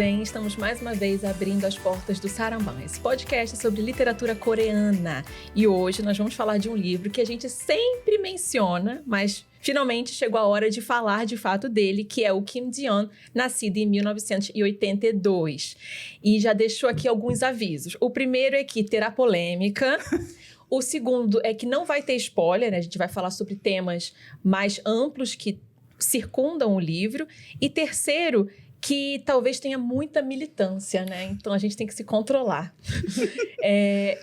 bem? Estamos mais uma vez abrindo as portas do Saramban, esse podcast sobre literatura coreana. E hoje nós vamos falar de um livro que a gente sempre menciona, mas finalmente chegou a hora de falar de fato dele, que é o Kim Ji-yeon, nascido em 1982. E já deixou aqui alguns avisos. O primeiro é que terá polêmica. O segundo é que não vai ter spoiler, né? A gente vai falar sobre temas mais amplos que circundam o livro. E terceiro, que talvez tenha muita militância, né? Então, a gente tem que se controlar.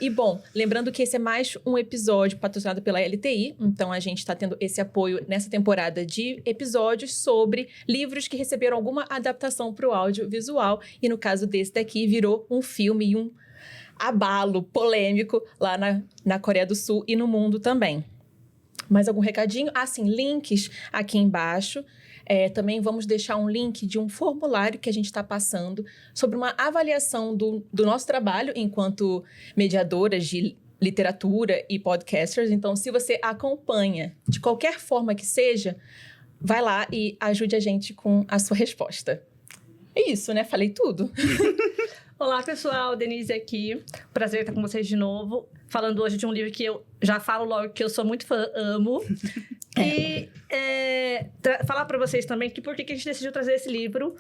E, bom, lembrando que esse é mais um episódio patrocinado pela LTI. Então, a gente está tendo esse apoio nessa temporada de episódios sobre livros que receberam alguma adaptação para o audiovisual. E, no caso desse daqui, virou um filme e um abalo polêmico lá na Coreia do Sul e no mundo também. Mais algum recadinho? Sim, links aqui embaixo. Também vamos deixar um link de um formulário que a gente está passando sobre uma avaliação do nosso trabalho enquanto mediadoras de literatura e podcasters. Então, se você acompanha de qualquer forma que seja, vai lá e ajude a gente com a sua resposta. É isso, né? Falei tudo. Olá, pessoal. Denise aqui. Prazer estar com vocês de novo. Falando hoje de um livro que eu já falo logo que eu sou muito fã, amo. E falar para vocês também que por que a gente decidiu trazer esse livro.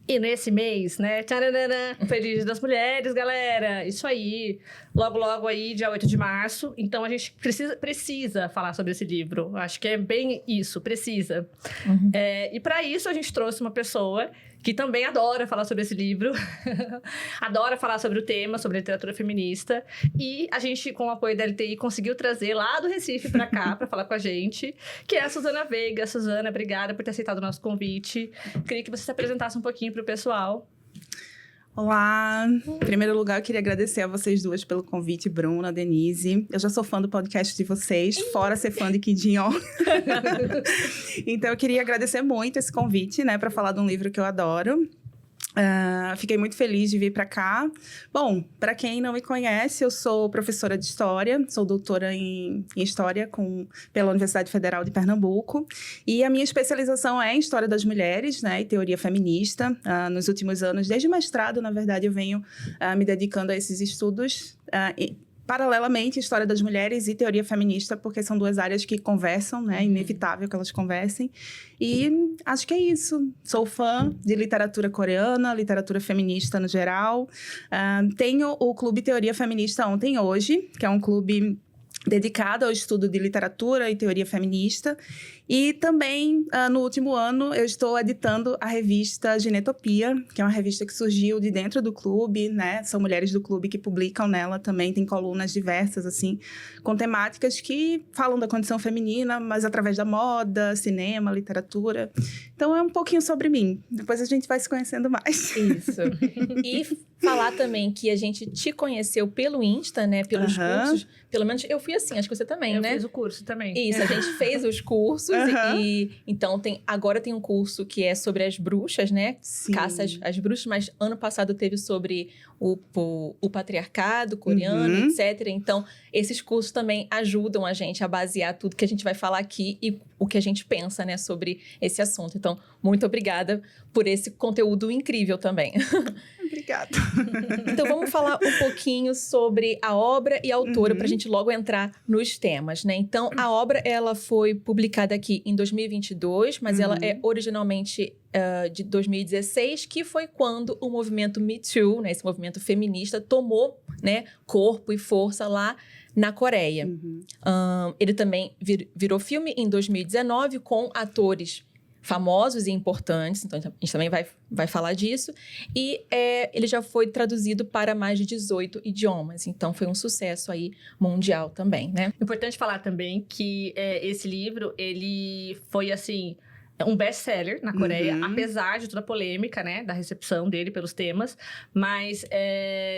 E nesse mês, né? Tcharanana, Feliz Dia das Mulheres, galera. Isso aí. Logo aí, dia 8 de março. Então, a gente precisa falar sobre esse livro. Acho que é bem isso, precisa. Uhum. E para isso, a gente trouxe uma pessoa que também adora falar sobre esse livro. Adora falar sobre o tema, sobre literatura feminista. E a gente, com o apoio da LTI, conseguiu trazer lá do Recife para cá, para falar com a gente, que é a Suzana Veiga. Suzana, obrigada por ter aceitado o nosso convite. Queria que você se apresentasse um pouquinho para o pessoal. Olá! Em primeiro lugar, eu queria agradecer a vocês duas pelo convite, Bruna, Denise. Eu já sou fã do podcast de vocês, fora ser fã de Kim Ji-yeon. Então, eu queria agradecer muito esse convite, né, para falar de um livro que eu adoro. Fiquei muito feliz de vir para cá. Bom, para quem não me conhece, eu sou professora de História, sou doutora em História pela Universidade Federal de Pernambuco, e a minha especialização é em História das Mulheres, né, e Teoria Feminista. Nos últimos anos, desde o mestrado, na verdade, eu venho me dedicando a esses estudos, paralelamente, História das Mulheres e Teoria Feminista, porque são duas áreas que conversam, né? É inevitável que elas conversem. E acho que é isso. Sou fã de literatura coreana, literatura feminista no geral. Tenho o Clube Teoria Feminista Ontem e Hoje, que é um clube dedicado ao estudo de literatura e teoria feminista. E também, no último ano, eu estou editando a revista Ginetopia, que é uma revista que surgiu de dentro do clube, né? São mulheres do clube que publicam nela também, tem colunas diversas, assim, com temáticas que falam da condição feminina, mas através da moda, cinema, literatura. Então, é um pouquinho sobre mim. Depois a gente vai se conhecendo mais. Isso. E falar também que a gente te conheceu pelo Insta, né? Pelos cursos. Pelo menos eu fui assim, acho que você também, né? Eu fiz o curso também. Isso, a gente fez os cursos e então agora tem um curso que é sobre as bruxas, né? Sim. Caça às bruxas, mas ano passado teve sobre o patriarcado coreano, etc. Então, esses cursos também ajudam a gente a basear tudo que a gente vai falar aqui e o que a gente pensa, né, sobre esse assunto. Então, muito obrigada por esse conteúdo incrível também. Obrigada. Então, vamos falar um pouquinho sobre a obra e a autora, para a gente logo entrar nos temas, né? Então, a obra, ela foi publicada aqui em 2022, mas ela é originalmente de 2016, que foi quando o movimento Me Too, né, esse movimento feminista, tomou, né, corpo e força lá na Coreia. Ele também virou filme em 2019 com atores famosos e importantes, então a gente também vai falar disso. E ele já foi traduzido para mais de 18 idiomas, então foi um sucesso aí mundial também, né? Importante falar também que esse livro, ele foi assim um best-seller na Coreia, apesar de toda a polêmica, né, da recepção dele pelos temas, mas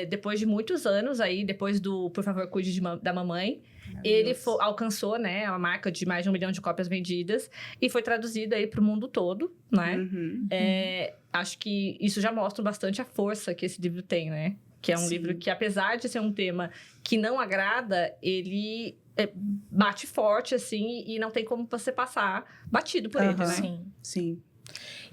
depois de muitos anos aí, depois do Por Favor, Cuide da Mamãe, ele alcançou, né, a marca de mais de 1 milhão de cópias vendidas e foi traduzido aí para o mundo todo, né? Acho que isso já mostra bastante a força que esse livro tem, né? Que é um livro que, apesar de ser um tema que não agrada, ele bate forte, assim, e não tem como você passar batido por ele, né? Sim.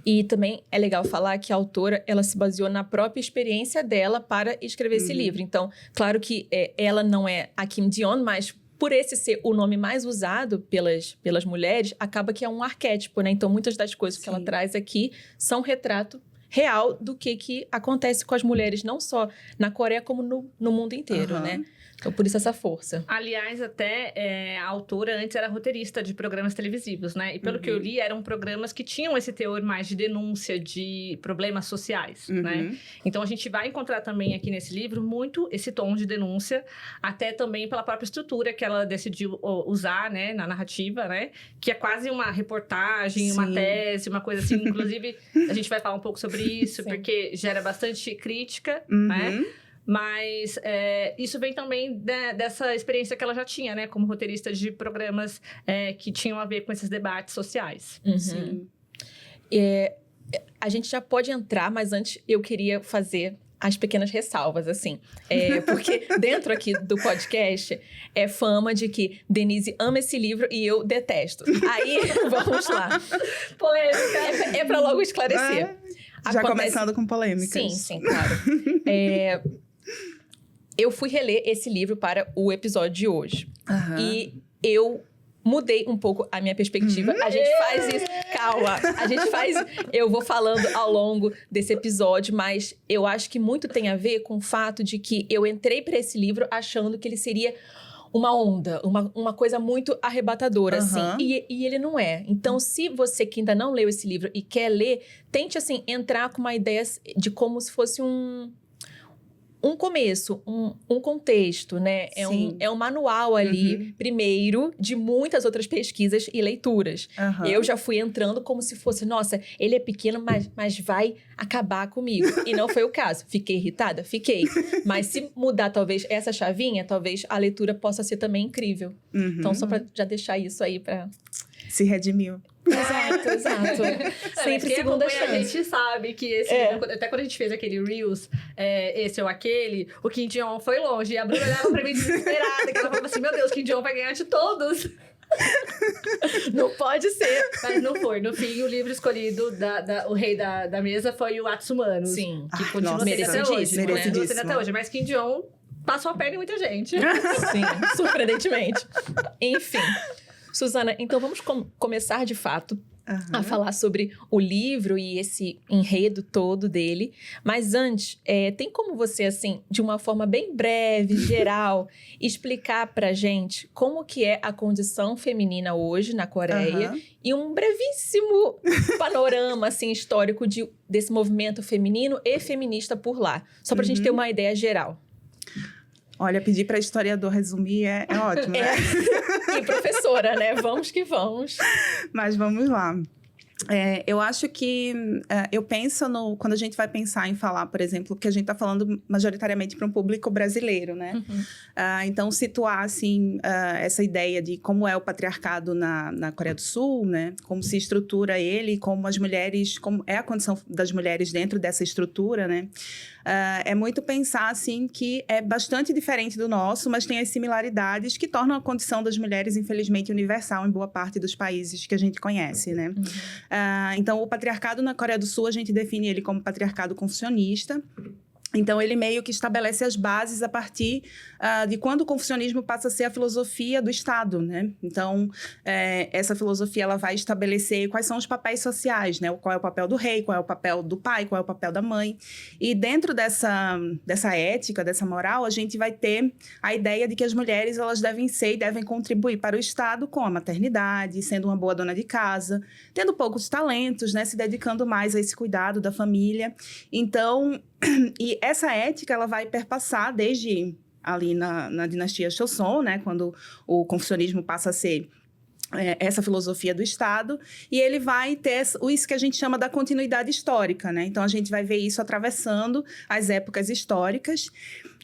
E também é legal falar que a autora, ela se baseou na própria experiência dela para escrever esse livro. Então, claro que ela não é a Kim Ji-yeon, mas por esse ser o nome mais usado pelas mulheres, acaba que é um arquétipo, né? Então, muitas das coisas que ela traz aqui são retrato real do que acontece com as mulheres, não só na Coreia, como no mundo inteiro, né? Então, por isso essa força. Aliás, até a autora antes era roteirista de programas televisivos, né? E pelo que eu li, eram programas que tinham esse teor mais de denúncia de problemas sociais, né? Então, a gente vai encontrar também aqui nesse livro muito esse tom de denúncia, até também pela própria estrutura que ela decidiu usar, né? Na narrativa, né? Que é quase uma reportagem, uma tese, uma coisa assim. Inclusive, a gente vai falar um pouco sobre isso, porque gera bastante crítica, né? Mas isso vem também dessa experiência que ela já tinha, né? Como roteirista de programas que tinham a ver com esses debates sociais. Sim. A gente já pode entrar, mas antes eu queria fazer as pequenas ressalvas, assim. Porque dentro aqui do podcast é fama de que Denise ama esse livro e eu detesto. Aí, vamos lá. Polêmica. É pra logo esclarecer. Já começando com polêmicas. Sim, claro. Eu fui reler esse livro para o episódio de hoje. E eu mudei um pouco a minha perspectiva. A gente faz isso... Calma. Eu vou falando ao longo desse episódio, mas eu acho que muito tem a ver com o fato de que eu entrei para esse livro achando que ele seria uma onda, uma coisa muito arrebatadora, assim. E ele não é. Então, se você que ainda não leu esse livro e quer ler, tente, assim, entrar com uma ideia de como se fosse um começo, um contexto, né? É um manual ali, primeiro, de muitas outras pesquisas e leituras. Eu já fui entrando como se fosse, nossa, ele é pequeno, mas vai acabar comigo. E não foi o caso. Fiquei irritada? Fiquei. Mas se mudar, talvez, essa chavinha, talvez a leitura possa ser também incrível. Então, só pra já deixar isso aí pra... Se redimiu. Exato. Sempre segunda chance. A gente sabe que esse livro, até quando a gente fez aquele Reels, esse ou aquele, o Kim Ji-yeon foi longe. E a Bruna olhava pra mim desesperada, que ela falava assim, meu Deus, Kim Ji-yeon vai ganhar de todos. Não pode ser. Mas não foi. No fim, o livro escolhido, o rei da mesa foi o Atsumano. Sim. Que continua sendo até hoje. Merecidíssimo. Continua sendo até hoje. Mas Kim Ji-yeon passou a perna em muita gente. Sim, surpreendentemente. Enfim. Suzana, então vamos começar de fato a falar sobre o livro e esse enredo todo dele. Mas antes, tem como você, assim, de uma forma bem breve, geral, explicar pra gente como que é a condição feminina hoje na Coreia e um brevíssimo panorama, assim, histórico desse movimento feminino e feminista por lá. Só pra gente ter uma ideia geral. Olha, pedir para historiador resumir é ótimo, né? E professora, né? Vamos que vamos. Mas vamos lá. Eu acho que eu penso quando a gente vai pensar em falar, por exemplo, que a gente está falando majoritariamente para um público brasileiro, né? Então, situar, assim, essa ideia de como é o patriarcado na Coreia do Sul, né? Como se estrutura ele, como é a condição das mulheres dentro dessa estrutura, né? É muito pensar, assim, que é bastante diferente do nosso, mas tem as similaridades que tornam a condição das mulheres, infelizmente, universal em boa parte dos países que a gente conhece, né? Então, o patriarcado na Coreia do Sul, a gente define ele como patriarcado confucionista. Então, ele meio que estabelece as bases a partir de quando o confucionismo passa a ser a filosofia do Estado, né? Então, essa filosofia ela vai estabelecer quais são os papéis sociais, né? Qual é o papel do rei, qual é o papel do pai, qual é o papel da mãe. E dentro dessa ética, dessa moral, a gente vai ter a ideia de que as mulheres elas devem ser e devem contribuir para o Estado com a maternidade, sendo uma boa dona de casa, tendo poucos talentos, né? Se dedicando mais a esse cuidado da família. Então... E essa ética, ela vai perpassar desde ali na dinastia Joseon, né? Quando o confucionismo passa a ser essa filosofia do Estado. E ele vai ter isso que a gente chama da continuidade histórica, né? Então, a gente vai ver isso atravessando as épocas históricas.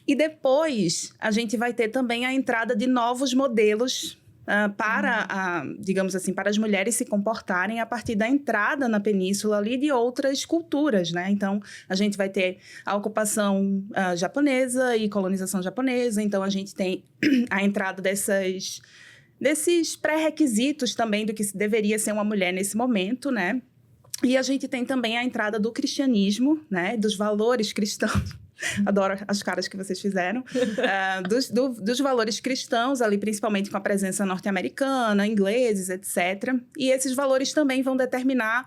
E depois, a gente vai ter também a entrada de novos modelos digamos assim, para as mulheres se comportarem a partir da entrada na península ali de outras culturas, né? Então, a gente vai ter a ocupação japonesa e colonização japonesa. Então, a gente tem a entrada desses pré-requisitos também do que deveria ser uma mulher nesse momento, né? E a gente tem também a entrada do cristianismo, né? Dos valores cristãos. Adoro as caras que vocês fizeram. Dos valores cristãos ali, principalmente com a presença norte-americana, ingleses, etc. E esses valores também vão determinar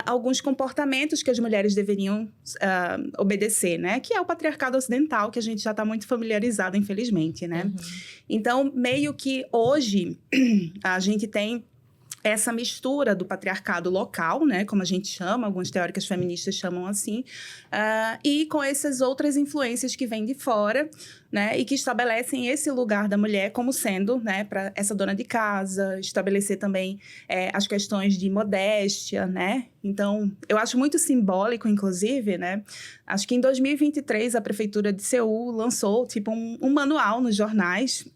alguns comportamentos que as mulheres deveriam obedecer, né? Que é o patriarcado ocidental, que a gente já está muito familiarizado, infelizmente, né? Uhum. Então, meio que hoje, a gente tem essa mistura do patriarcado local, né, como a gente chama, algumas teóricas feministas chamam assim, e com essas outras influências que vêm de fora, né, e que estabelecem esse lugar da mulher como sendo, né, para essa dona de casa, estabelecer também as questões de modéstia, né. Então, eu acho muito simbólico, inclusive, né, acho que em 2023 a Prefeitura de Seul lançou, tipo, um manual nos jornais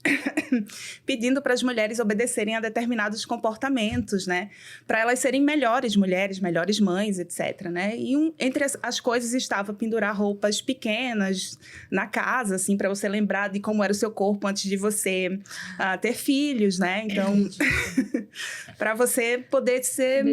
pedindo para as mulheres obedecerem a determinados comportamentos, né, para elas serem melhores mulheres, melhores mães, etc, né, e entre as coisas estava pendurar roupas pequenas na casa, assim, para você lembrar de como era o seu corpo antes de você ter filhos, né, então, para você poder ser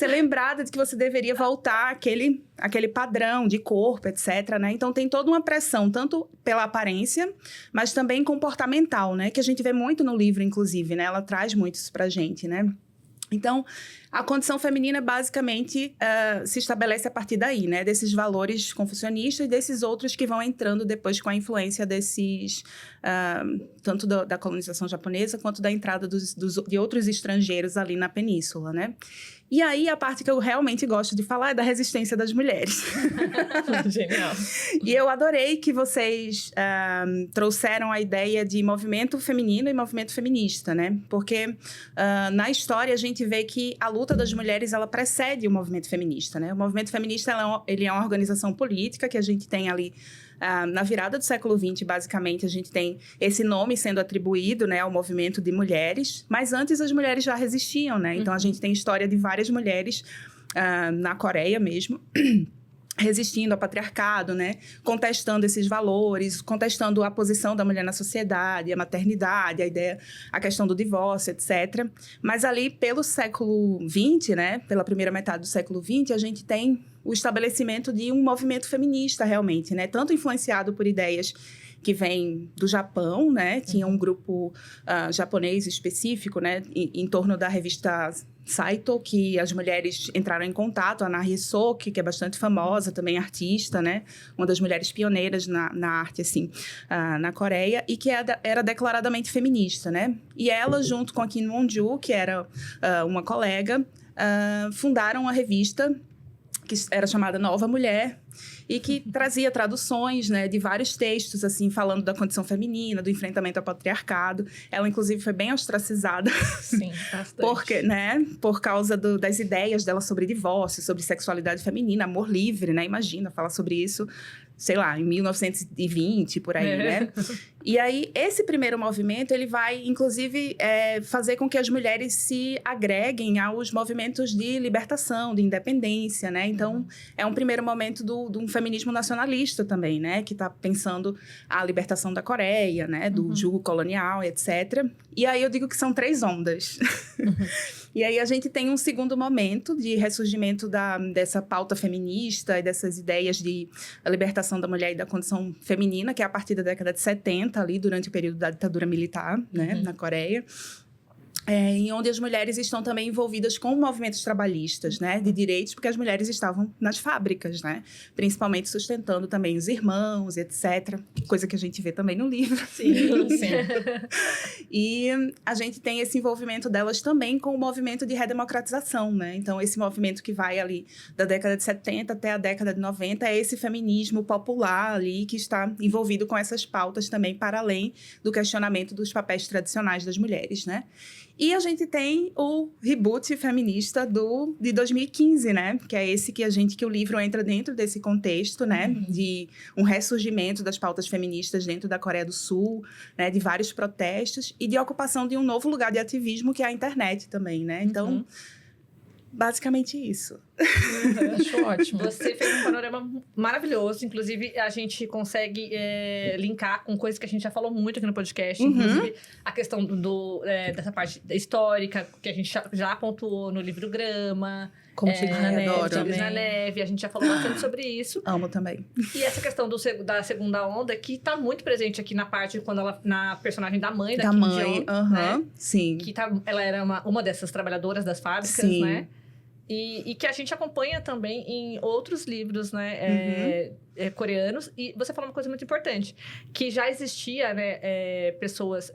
lembrada de que você deveria voltar àquele padrão de corpo, etc, né, então tem toda uma pressão, tanto pela aparência, mas também comportamental, né, que a gente vê muito no livro, inclusive, né, ela traz muito isso pra gente, né. Então, a condição feminina, basicamente, se estabelece a partir daí, né? Desses valores confucionistas e desses outros que vão entrando depois com a influência desses... tanto da colonização japonesa, quanto da entrada de outros estrangeiros ali na península, né? E aí, a parte que eu realmente gosto de falar é da resistência das mulheres. Genial. E eu adorei que vocês trouxeram a ideia de movimento feminino e movimento feminista, né? Porque na história a gente vê que a luta das mulheres, ela precede o movimento feminista, né? O movimento feminista, ele é uma organização política que a gente tem ali na virada do século XX, basicamente, a gente tem esse nome sendo atribuído, né, ao movimento de mulheres, mas antes as mulheres já resistiam, né? Então, a gente tem história de várias mulheres na Coreia mesmo, resistindo ao patriarcado, né? Contestando esses valores, contestando a posição da mulher na sociedade, a maternidade, a questão do divórcio, etc. Mas ali, pelo século XX, né? Pela primeira metade do século XX, a gente tem o estabelecimento de um movimento feminista, realmente, né? Tanto influenciado por ideias que vêm do Japão, né? Tinha um grupo japonês específico, né? Em torno da revista Saito, que as mulheres entraram em contato, a Nahi Soki, que é bastante famosa, também artista, né? Uma das mulheres pioneiras na arte, assim, na Coreia, e que era declaradamente feminista, né? E ela, junto com a Kim Won-ju, que era uma colega, fundaram uma revista que era chamada Nova Mulher, e que trazia traduções, né, de vários textos, assim, falando da condição feminina, do enfrentamento ao patriarcado. Ela, inclusive, foi bem ostracizada. Sim, bastante. Por causa das ideias dela sobre divórcio, sobre sexualidade feminina, amor livre, né? Imagina falar sobre isso, sei lá, em 1920, por aí, né? E aí, esse primeiro movimento, ele vai, inclusive, fazer com que as mulheres se agreguem aos movimentos de libertação, de independência, né? Então, é um primeiro momento de um feminismo nacionalista também, né? Que está pensando a libertação da Coreia, né? Do jugo colonial, etc. E aí, eu digo que são 3 ondas. E aí, a gente tem um segundo momento de ressurgimento dessa pauta feminista e dessas ideias de libertação da mulher e da condição feminina, que é a partir da década de 70, ali, durante o período da ditadura militar, né, na Coreia. Em onde as mulheres estão também envolvidas com movimentos trabalhistas, né, de direitos, porque as mulheres estavam nas fábricas, né, principalmente sustentando também os irmãos, etc. Coisa que a gente vê também no livro. Sim, sim. E a gente tem esse envolvimento delas também com o movimento de redemocratização, né? Então, esse movimento que vai ali da década de 70 até a década de 90 é esse feminismo popular ali que está envolvido com essas pautas também para além do questionamento dos papéis tradicionais das mulheres, né? E a gente tem o reboot feminista de 2015, né? Que é esse que o livro entra dentro desse contexto, né? De um ressurgimento das pautas feministas dentro da Coreia do Sul, né? De vários protestos e de ocupação de um novo lugar de ativismo que é a internet também, né? Então, basicamente isso. Acho ótimo. Você fez um panorama maravilhoso. Inclusive, a gente consegue linkar com coisas que a gente já falou muito aqui no podcast. Inclusive, a questão dessa parte histórica, que a gente já pontuou no livro Grama. Como Tigres na Neve adoro. Tigres na também. Neve, a gente já falou bastante sobre isso. Amo também. E essa questão da segunda onda, que tá muito presente aqui na parte, quando ela, na personagem da mãe da Da Kim mãe, Jong, aham, né? sim. Que ela era uma dessas trabalhadoras das fábricas, Sim. né? E que a gente acompanha também em outros livros, né? Coreanos. E você falou uma coisa muito importante, que já existia, né, pessoas,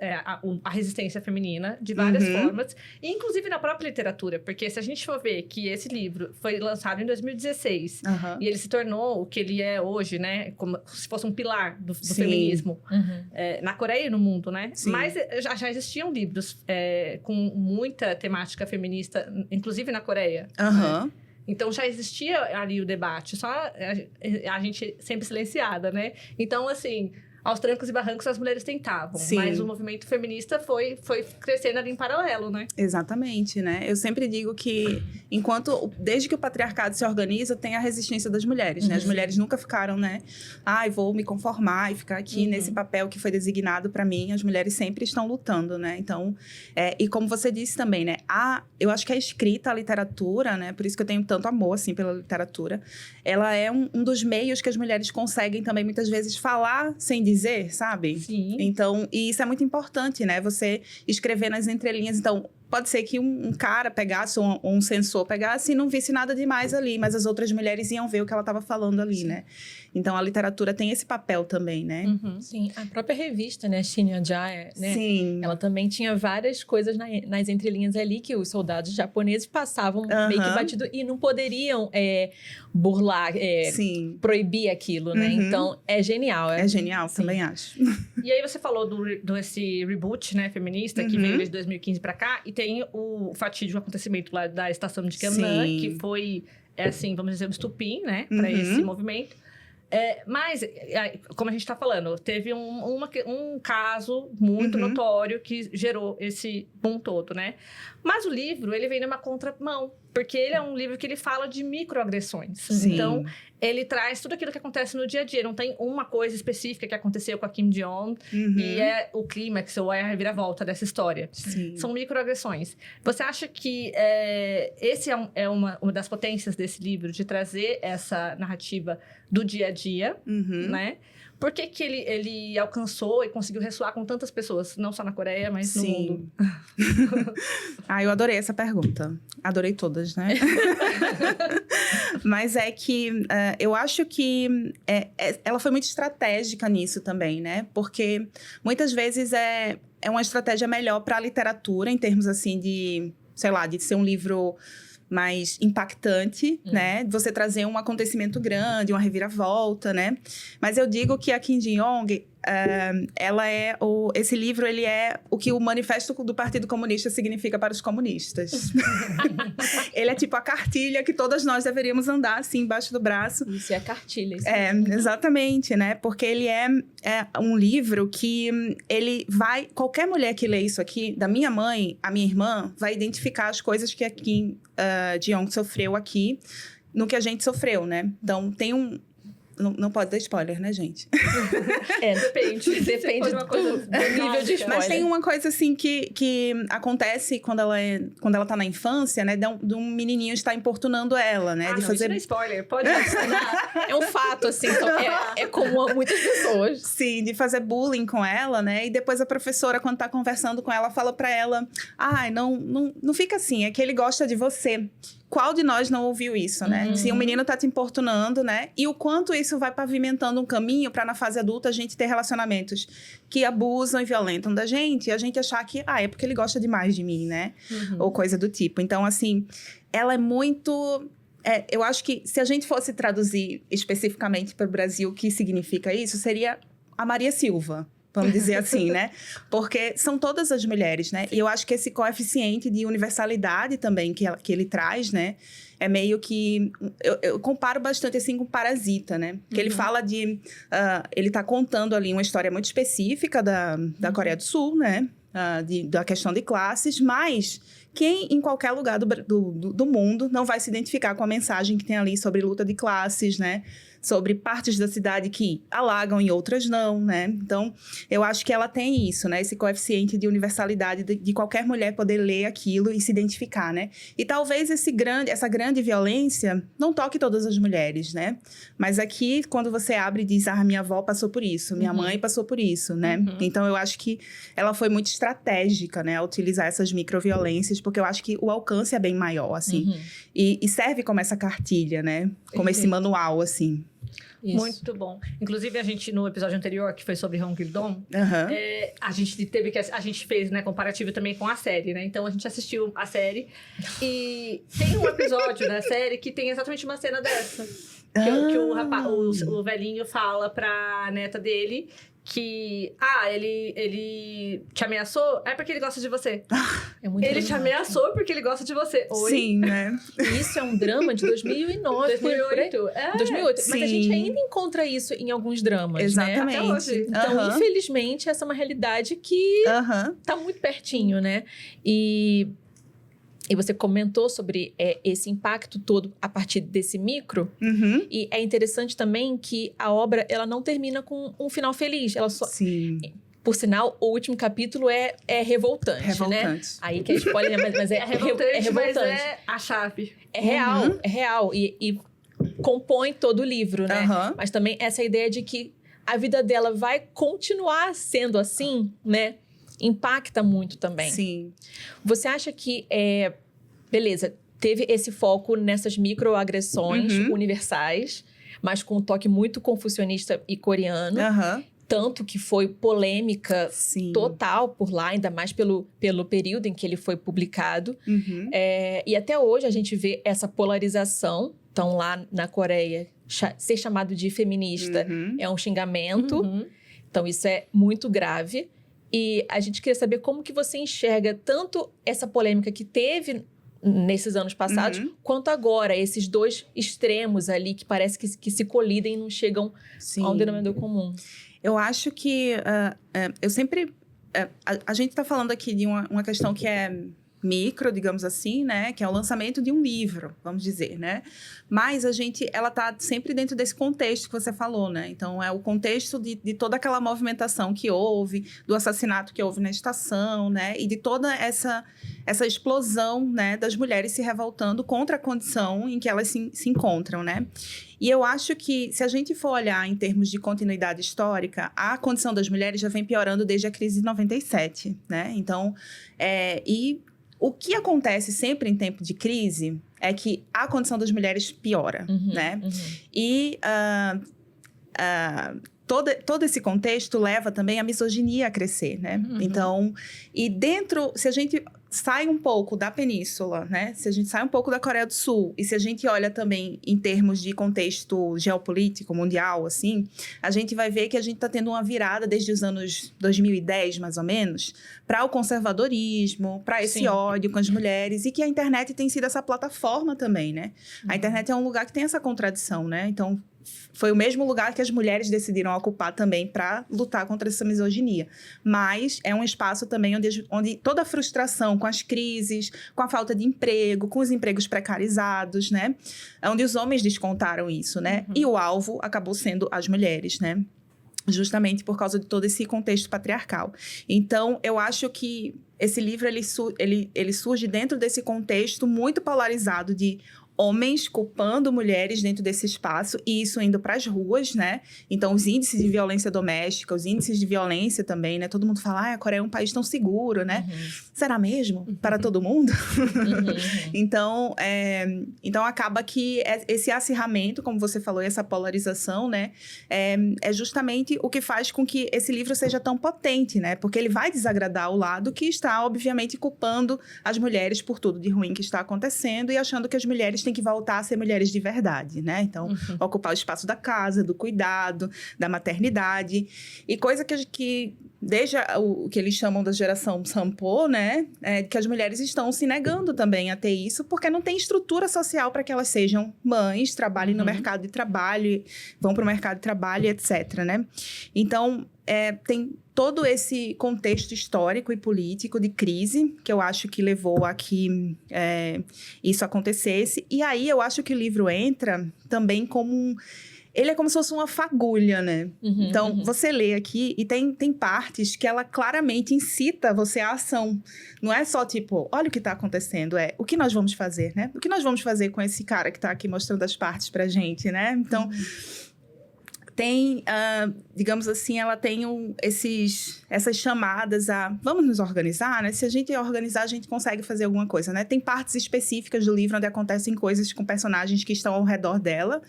a resistência feminina de várias formas, inclusive na própria literatura, porque se a gente for ver que esse livro foi lançado em 2016 Aham. e ele se tornou o que ele é hoje, né, como se fosse um pilar do Sim. feminismo Uhum. na Coreia e no mundo, né? Sim. Mas já existiam livros com muita temática feminista, inclusive na Coreia. Aham. Então já existia ali o debate, só a gente sempre silenciada, né? Então, assim, aos trancos e barrancos as mulheres tentavam, Sim. mas o movimento feminista foi crescendo ali em paralelo, né? Exatamente, né? Eu sempre digo que desde que o patriarcado se organiza, tem a resistência das mulheres, né? As mulheres nunca ficaram, né? Ai, vou me conformar e ficar aqui nesse papel que foi designado para mim. As mulheres sempre estão lutando, né? Então, e como você disse também, né? Eu acho que a escrita, a literatura, né? Por isso que eu tenho tanto amor, assim, pela literatura. Ela é um dos meios que as mulheres conseguem também, muitas vezes, falar sem dizer, sabe? Sim. Então, e isso é muito importante, né? Você escrever nas entrelinhas. Então, pode ser que um cara pegasse, ou um censor pegasse e não visse nada demais ali, mas as outras mulheres iam ver o que ela estava falando ali, né? Então, a literatura tem esse papel também, né? Uhum. Sim, a própria revista, né, Shinya Jaya, né? Sim. Ela também tinha várias coisas nas entrelinhas ali que os soldados japoneses passavam meio que batido e não poderiam burlar, Sim. proibir aquilo, né? Uhum. Então, é genial. É genial, Sim. também acho. E aí você falou desse reboot, né, feminista, que veio desde 2015 pra cá, e tem o fatídico acontecimento lá da estação de Gangnam, Sim. que foi, assim, vamos dizer, um estupim, né, pra esse movimento. Mas, como a gente tá falando, teve um caso muito notório que gerou esse boom todo, né? Mas o livro, ele vem numa contramão, porque ele é um livro que ele fala de microagressões. Sim. Então, ele traz tudo aquilo que acontece no dia a dia. Não tem uma coisa específica que aconteceu com a Kim Jong e é o clímax ou é a reviravolta dessa história. Sim. São microagressões. Você acha que esse é uma das potências desse livro, de trazer essa narrativa do dia a dia, né? Por que que ele alcançou e conseguiu ressoar com tantas pessoas, não só na Coreia, mas no mundo? Eu adorei essa pergunta. Adorei todas, né? Mas é que eu acho que ela foi muito estratégica nisso também, né? Porque muitas vezes é uma estratégia melhor para a literatura, em termos assim de, sei lá, de ser um livro mais impactante, né? Você trazer um acontecimento grande, uma reviravolta, né? Mas eu digo que a Kim Jong, esse livro, ele é o que o Manifesto do Partido Comunista significa para os comunistas. Ele é tipo a cartilha que todas nós deveríamos andar, assim, embaixo do braço. Isso é a cartilha. Isso Exatamente, né? Porque ele é um livro que qualquer mulher que lê isso aqui, da minha mãe, a minha irmã, vai identificar as coisas que a Kim Jong sofreu aqui, no que a gente sofreu, né? Então, tem Não pode dar spoiler, né, gente? Depende do nível de spoiler. Mas tem uma coisa, assim, que acontece quando ela tá na infância, né? De um menininho estar importunando ela, né? Isso não é spoiler, pode ensinar. É um fato, assim, então é comum a muitas pessoas. Sim, de fazer bullying com ela, né? E depois a professora, quando tá conversando com ela, fala pra ela: não fica assim, é que ele gosta de você. Qual de nós não ouviu isso, né? Se um menino tá te importunando, né? E o quanto isso vai pavimentando um caminho para na fase adulta a gente ter relacionamentos que abusam e violentam da gente, e a gente achar que, é porque ele gosta demais de mim, né? Ou coisa do tipo. Então, assim, ela é muito... eu acho que se a gente fosse traduzir especificamente para o Brasil o que significa isso, seria a Maria Silva. Vamos dizer assim, né? Porque são todas as mulheres, né? E eu acho que esse coeficiente de universalidade também que ele traz, né? É meio que... Eu comparo bastante, assim, com Parasita, né? Que ele fala de... ele tá contando ali uma história muito específica da Coreia do Sul, né? Da questão de classes, mas... Quem, em qualquer lugar do mundo, não vai se identificar com a mensagem que tem ali sobre luta de classes, né? sobre partes da cidade que alagam e outras não, né? Então, eu acho que ela tem isso, né? Esse coeficiente de universalidade de qualquer mulher poder ler aquilo e se identificar, né? E talvez essa grande violência não toque todas as mulheres, né? Mas aqui, quando você abre e diz, minha avó passou por isso, minha mãe passou por isso, né? Então, eu acho que ela foi muito estratégica, né? A utilizar essas microviolências, porque eu acho que o alcance é bem maior, assim. E serve como essa cartilha, né? Como esse manual, assim. Isso. Muito bom. Inclusive, a gente, no episódio anterior, que foi sobre Hong Kil-dong, a gente fez, né, comparativo também com a série, né? Então, a gente assistiu a série e tem um episódio da série que tem exatamente uma cena dessa. Que o velhinho fala pra neta dele que, ele te ameaçou, é porque ele gosta de você. É muito Ele te ameaçou porque ele gosta de você. Oi? Sim, né? E isso é um drama de 2009. 2008. 2008. Sim. Mas a gente ainda encontra isso em alguns dramas, Exatamente. né? Até hoje. Então, infelizmente, essa é uma realidade que tá muito pertinho, né? E você comentou sobre esse impacto todo a partir desse micro. E é interessante também que a obra, ela não termina com um final feliz. Ela só... Sim. Por sinal, o último capítulo é revoltante, né? Aí que é spoiler, mas é revoltante. Mas é a chave. É real, é real. E compõe todo o livro, né? Mas também essa ideia de que a vida dela vai continuar sendo assim, né? Impacta muito também. Sim. Você acha que, beleza, teve esse foco nessas microagressões universais, mas com um toque muito confucionista e coreano. Tanto que foi polêmica total por lá, ainda mais pelo período em que ele foi publicado. E até hoje a gente vê essa polarização. Então, lá na Coreia, ser chamado de feminista é um xingamento. Então, isso é muito grave. E a gente queria saber como que você enxerga tanto essa polêmica que teve nesses anos passados, quanto agora, esses dois extremos ali que parece que se colidem e não chegam a um denominador comum. Eu acho que eu sempre... a gente está falando aqui de uma questão que é micro, digamos assim, né? Que é o lançamento de um livro, vamos dizer, né? Mas ela está sempre dentro desse contexto que você falou, né? Então, é o contexto de toda aquela movimentação que houve, do assassinato que houve na estação, né? E de toda essa explosão, né? Das mulheres se revoltando contra a condição em que elas se encontram, né? E eu acho que, se a gente for olhar em termos de continuidade histórica, a condição das mulheres já vem piorando desde a crise de 97, né? Então, o que acontece sempre em tempo de crise é que a condição das mulheres piora, né? E todo esse contexto leva também a misoginia a crescer, né? Então, se a gente sai um pouco da península, né? Se a gente sai um pouco da Coreia do Sul e se a gente olha também em termos de contexto geopolítico mundial, assim, a gente vai ver que a gente está tendo uma virada desde os anos 2010, mais ou menos, para o conservadorismo, para esse ódio com as mulheres, e que a internet tem sido essa plataforma também, né? A internet é um lugar que tem essa contradição, né? Então, foi o mesmo lugar que as mulheres decidiram ocupar também para lutar contra essa misoginia. Mas é um espaço também onde toda a frustração com as crises, com a falta de emprego, com os empregos precarizados, né? É onde os homens descontaram isso, né? E o alvo acabou sendo as mulheres, né? Justamente por causa de todo esse contexto patriarcal. Então, eu acho que esse livro ele surge dentro desse contexto muito polarizado de homens culpando mulheres dentro desse espaço e isso indo para as ruas, né? Então, os índices de violência doméstica, os índices de violência também, né? Todo mundo fala, a Coreia é um país tão seguro, né? Será mesmo? Para todo mundo? Então, acaba que esse acirramento, como você falou, essa polarização, né? É justamente o que faz com que esse livro seja tão potente, né? Porque ele vai desagradar o lado que está, obviamente, culpando as mulheres por tudo de ruim que está acontecendo e achando que as mulheres têm que voltar a ser mulheres de verdade, né? Então, ocupar o espaço da casa, do cuidado, da maternidade. E coisa que desde o que eles chamam da geração Sampo, né? Que as mulheres estão se negando também a ter isso, porque não tem estrutura social para que elas sejam mães, trabalhem no mercado de trabalho, vão para o mercado de trabalho, etc, né? Então, tem todo esse contexto histórico e político de crise, que eu acho que levou a que isso acontecesse. E aí, eu acho que o livro entra também como ele é como se fosse uma fagulha, né? Então, uhum. você lê aqui e tem partes que ela claramente incita você à ação. Não é só tipo, olha o que tá acontecendo, é o que nós vamos fazer, né? O que nós vamos fazer com esse cara que tá aqui mostrando as partes pra gente, né? Então, tem, digamos assim, ela tem essas chamadas a vamos nos organizar, né? Se a gente organizar, a gente consegue fazer alguma coisa, né? Tem partes específicas do livro onde acontecem coisas com personagens que estão ao redor dela,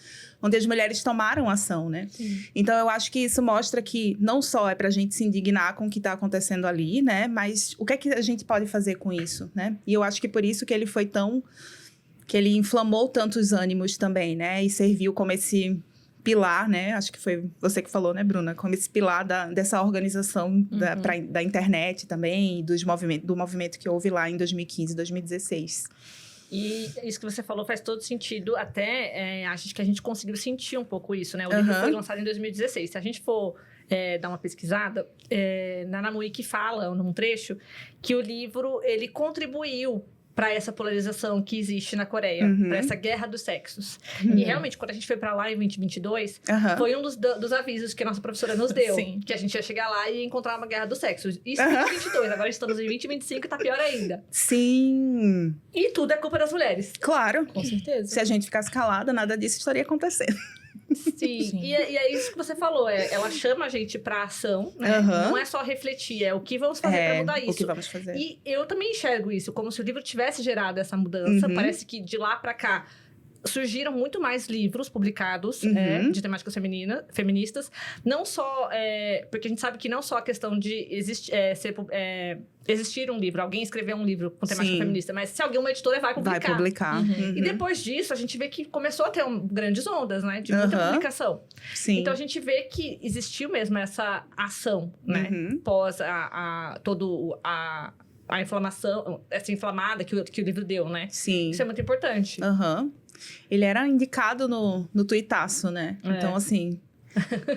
onde as mulheres tomaram ação, né? Então, eu acho que isso mostra que não só é pra gente se indignar com o que tá acontecendo ali, né? Mas o que é que a gente pode fazer com isso, né? E eu acho que por isso que ele foi que ele inflamou tantos ânimos também, né? E serviu como esse pilar, né? Acho que foi você que falou, né, Bruna? Como esse pilar dessa organização da internet também, do movimento que houve lá em 2015, 2016. E isso que você falou faz todo sentido, até acho que a gente conseguiu sentir um pouco isso, né? O livro foi lançado em 2016. Se a gente for dar uma pesquisada, Nana Muiki fala, num trecho, que o livro, ele contribuiu para essa polarização que existe na Coreia, para essa guerra dos sexos. E realmente, quando a gente foi para lá em 2022, foi um dos avisos que a nossa professora nos deu, Sim. que a gente ia chegar lá e encontrar uma guerra dos sexos. Isso em 2022, agora estamos em 2025 e tá pior ainda. Sim! E tudo é culpa das mulheres. Claro! Com certeza. Se a gente ficasse calada, nada disso estaria acontecendo. Sim. Sim. E é isso que você falou, ela chama a gente pra ação, né? Não é só refletir, é o que vamos fazer pra mudar isso. O que vamos fazer. E eu também enxergo isso, como se o livro tivesse gerado essa mudança. Parece que de lá pra cá surgiram muito mais livros publicados de temáticas feministas. Não só... porque a gente sabe que não só a questão de existir um livro, alguém escrever um livro com temática feminista, mas se alguém, uma editora, vai publicar. Vai publicar. E depois disso, a gente vê que começou a ter grandes ondas, né? De muita publicação. Sim. Então, a gente vê que existiu mesmo essa ação, né? Pós toda a inflamação, essa inflamada que o livro deu, né? Sim. Isso é muito importante. Ele era indicado no tuitaço, né? Então, assim...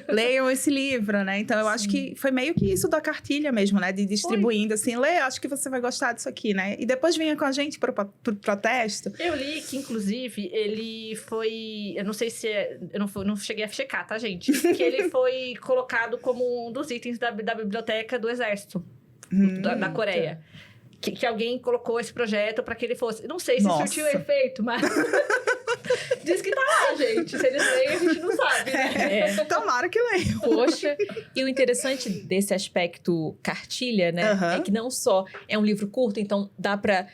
leiam esse livro, né? Então, eu acho que foi meio que isso da cartilha mesmo, né? De distribuindo, assim, lê, acho que você vai gostar disso aqui, né? E depois vinha com a gente pro protesto. Eu li que, inclusive, ele foi... Eu não sei se eu não cheguei a checar, tá, gente? Que ele foi colocado como um dos itens da biblioteca do Exército da Coreia. Que alguém colocou esse projeto para que ele fosse... Não sei se surtiu efeito, mas... Diz que tá lá, gente. Se eles leem, a gente não sabe, né? Tomara que leiam. Poxa, e o interessante desse aspecto cartilha, né? É que não só é um livro curto, então dá pra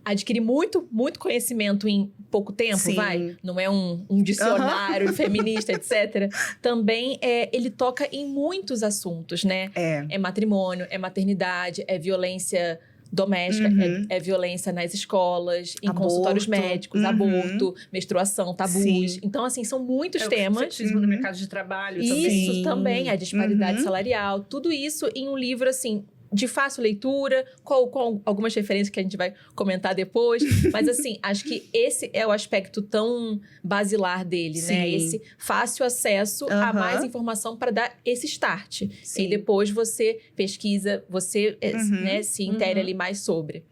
adquirir muito conhecimento em pouco tempo, vai? Não é um dicionário feminista, etc. Também ele toca em muitos assuntos, né? É matrimônio, é maternidade, é violência doméstica, é violência nas escolas, em consultórios médicos, aborto, menstruação, tabus. Então, assim, são muitos temas. O sexismo no mercado de trabalho também. Isso também, a disparidade salarial. Tudo isso em um livro, assim, de fácil leitura, com algumas referências que a gente vai comentar depois. Mas, assim, acho que esse é o aspecto tão basilar dele, né? Esse fácil acesso a mais informação para dar esse start. E depois você pesquisa, você né, se intere ali mais sobre.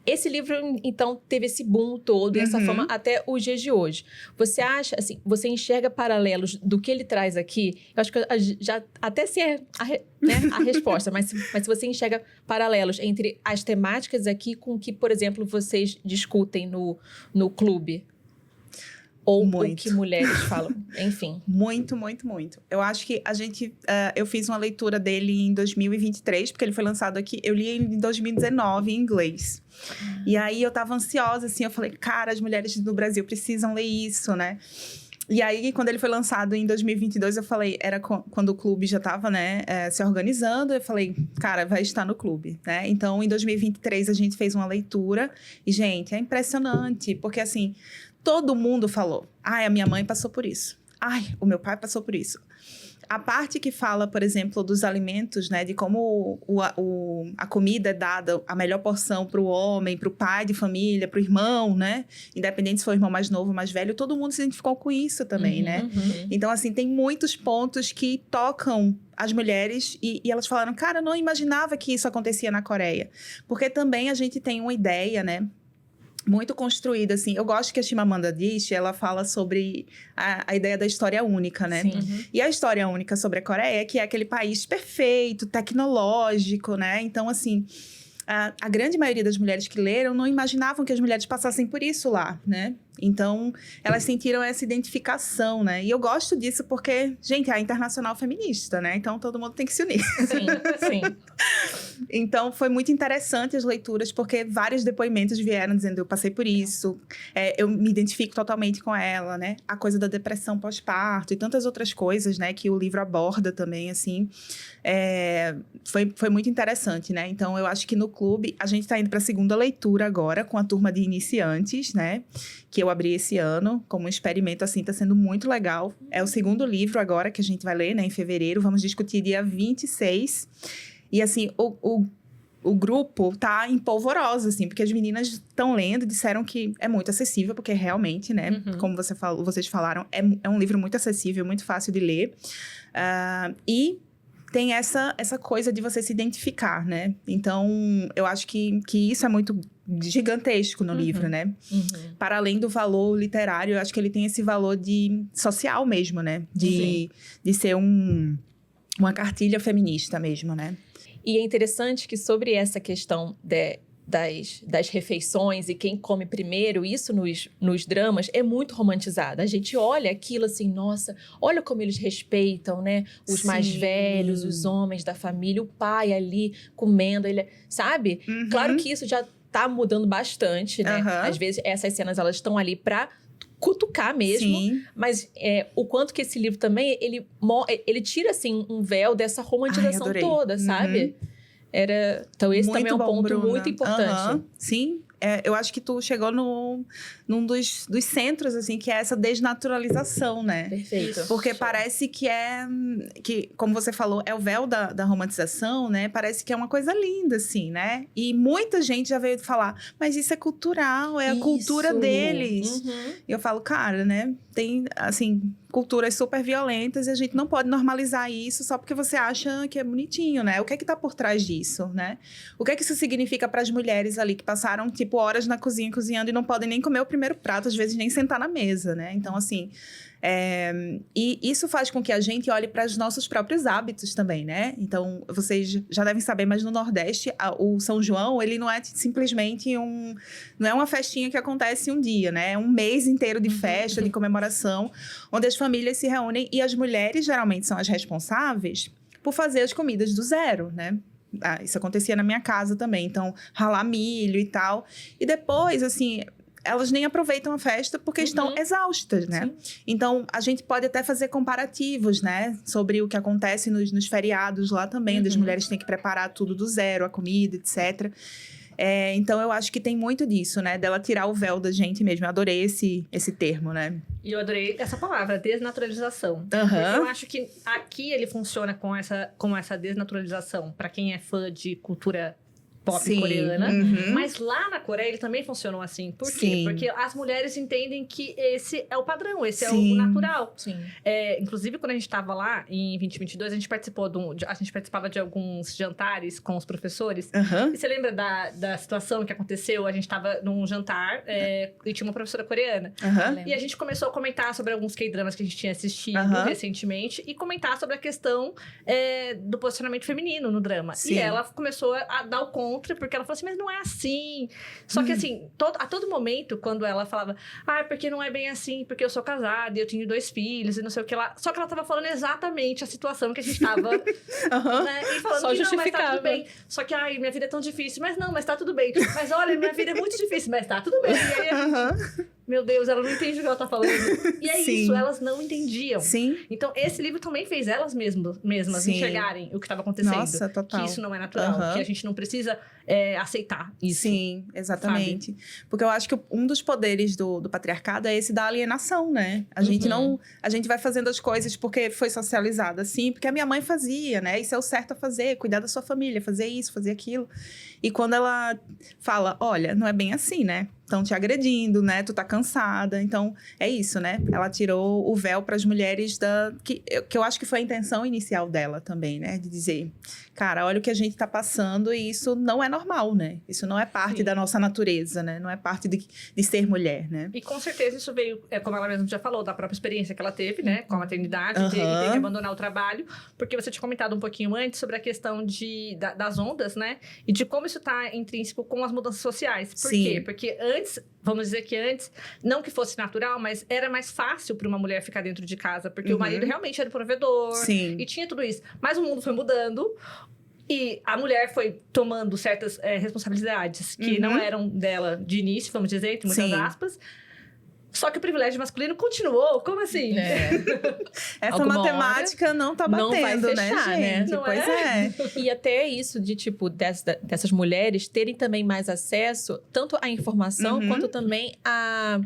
Esse livro, então, teve esse boom todo e essa fama até os dias de hoje. Você acha, assim, você enxerga paralelos do que ele traz aqui? Eu acho que já até sei a resposta, mas se você enxerga paralelos entre as temáticas aqui com o que, por exemplo, vocês discutem no clube? Ou o que mulheres falam, enfim. Muito. Eu acho que eu fiz uma leitura dele em 2023, porque ele foi lançado aqui. Eu li em 2019, em inglês. E aí, eu tava ansiosa, assim. Eu falei, cara, as mulheres do Brasil precisam ler isso, né? E aí, quando ele foi lançado em 2022, eu falei... Era quando o clube já tava, né, se organizando. Eu falei, cara, vai estar no clube, né? Então, em 2023, a gente fez uma leitura. E, gente, é impressionante. Porque, assim... Todo mundo falou. Ai, a minha mãe passou por isso. Ai, o meu pai passou por isso. A parte que fala, por exemplo, dos alimentos, né? De como a comida é dada, a melhor porção para o homem, para o pai de família, para o irmão, né? Independente se for o irmão mais novo ou mais velho, todo mundo se identificou com isso também, né? Então, assim, tem muitos pontos que tocam as mulheres e elas falaram, cara, eu não imaginava que isso acontecia na Coreia. Porque também a gente tem uma ideia, né? muito construída, assim. Eu gosto que a Chimamanda Adichie, ela fala sobre a ideia da história única, né? Sim. E a história única sobre a Coreia, que é aquele país perfeito, tecnológico, né? Então, assim, a grande maioria das mulheres que leram não imaginavam que as mulheres passassem por isso lá, né? Então, elas sentiram essa identificação, né? E eu gosto disso porque, gente, é a Internacional Feminista, né? Então, todo mundo tem que se unir. Sim, sim. Então, foi muito interessante as leituras, porque vários depoimentos vieram dizendo, eu passei por isso, eu me identifico totalmente com ela, né? A coisa da depressão pós-parto e tantas outras coisas, né? Que o livro aborda também, assim. Foi muito interessante, né? Então, eu acho que no clube, a gente tá indo para a segunda leitura agora, com a turma de iniciantes, né? Que eu abri esse ano, como um experimento, assim, tá sendo muito legal. É o segundo livro agora que a gente vai ler, né? Em fevereiro, vamos discutir dia 26. E, assim, o grupo tá em polvorosa, assim, porque as meninas estão lendo, disseram que é muito acessível, porque realmente, né, como vocês falaram, é um livro muito acessível, muito fácil de ler. E tem essa coisa de você se identificar, né? Então, eu acho que isso é muito gigantesco no livro, né? Para além do valor literário, eu acho que ele tem esse valor de social mesmo, né? De ser uma cartilha feminista mesmo, né? E é interessante que sobre essa questão das refeições e quem come primeiro, isso nos dramas é muito romantizado. A gente olha aquilo assim, nossa, olha como eles respeitam, né? Os mais velhos, os homens da família, o pai ali comendo, ele, sabe? Claro que isso já tá mudando bastante, né? Às vezes essas cenas, elas estão ali pra cutucar mesmo, mas o quanto que esse livro também, ele tira, assim, um véu dessa romantização toda, sabe? Então, esse muito também é um ponto Bruna. Muito importante. Sim, eu acho que tu chegou num dos centros, assim, que é essa desnaturalização, né? Perfeito. Porque parece que como você falou, é o véu da romantização, né? Parece que é uma coisa linda, assim, né? E muita gente já veio falar, mas isso é cultural, a cultura deles. E eu falo, cara, né? Tem, assim, culturas super violentas e a gente não pode normalizar isso só porque você acha que é bonitinho, né? O que é que tá por trás disso, né? O que é que isso significa para as mulheres ali que passaram, tipo, horas na cozinha cozinhando e não podem nem comer o primeiro prato, às vezes nem sentar na mesa, né? Então, assim, e isso faz com que a gente olhe para os nossos próprios hábitos também, né? Então, vocês já devem saber, mas no Nordeste, o São João, ele não é simplesmente não é uma festinha que acontece um dia, né? É um mês inteiro de festa, de comemoração, onde as famílias se reúnem e as mulheres geralmente são as responsáveis por fazer as comidas do zero, né? Isso acontecia na minha casa também. Então, ralar milho e tal. E depois, assim, elas nem aproveitam a festa porque estão exaustas, né? Sim. Então, a gente pode até fazer comparativos, né? Sobre o que acontece nos feriados lá também, onde as mulheres têm que preparar tudo do zero, a comida, etc. Então, eu acho que tem muito disso, né? Dela tirar o véu da gente mesmo. Eu adorei esse termo, né? E eu adorei essa palavra, desnaturalização. Porque eu acho que aqui ele funciona com essa desnaturalização, para quem é fã de cultura pop coreana. Mas lá na Coreia ele também funcionou assim. Por quê? Porque as mulheres entendem que esse é o padrão, esse é o natural. Inclusive, quando a gente estava lá, em 2022, a gente participava de alguns jantares com os professores. E você lembra da situação que aconteceu? A gente estava num jantar e tinha uma professora coreana. E a gente começou a comentar sobre alguns K-dramas que a gente tinha assistido recentemente e comentar sobre a questão do posicionamento feminino no drama. E ela começou a dar o contra, porque ela falou assim, mas não é assim. Só que assim, a todo momento, quando ela falava, porque não é bem assim, porque eu sou casada e eu tenho 2 filhos e não sei o que lá. Só que ela tava falando exatamente a situação que a gente tava, né? E falando só que não, mas tá tudo bem. Só que, minha vida é tão difícil. Mas não, mas tá tudo bem. Mas olha, minha vida é muito difícil, mas tá tudo bem. E aí a gente, meu Deus, ela não entende o que ela tá falando. E é isso, elas não entendiam. Então, esse livro também fez elas mesmas enxergarem o que estava acontecendo. Nossa, total. Que isso não é natural, que a gente não precisa aceitar isso. Sim, exatamente. Sabe? Porque eu acho que um dos poderes do patriarcado é esse da alienação, né? A gente vai fazendo as coisas porque foi socializada assim, porque a minha mãe fazia, né? Isso é o certo a fazer, cuidar da sua família, fazer isso, fazer aquilo. E quando ela fala, olha, não é bem assim, né? estão te agredindo, né? Tu tá cansada. Então, é isso, né? Ela tirou o véu para as mulheres que eu acho que foi a intenção inicial dela também, né? De dizer, cara, olha o que a gente tá passando e isso não é normal, né? Isso não é parte da nossa natureza, né? Não é parte de ser mulher, né? E com certeza isso veio, como ela mesma já falou, da própria experiência que ela teve, né? Com a maternidade, ter que abandonar o trabalho. Porque você tinha comentado um pouquinho antes sobre a questão das ondas, né? E de como isso tá intrínseco com as mudanças sociais. Por quê? Porque antes, vamos dizer que antes, não que fosse natural, mas era mais fácil para uma mulher ficar dentro de casa. Porque o marido realmente era o provedor. Sim. E tinha tudo isso. Mas o mundo foi mudando. E a mulher foi tomando certas responsabilidades que não eram dela de início, vamos dizer, entre muitas aspas. Só que o privilégio masculino continuou. Como assim? Essa Alguma matemática não tá batendo, não vai fechar, né, gente? Não Pois é. E até isso de, tipo, dessas mulheres terem também mais acesso tanto à informação quanto também à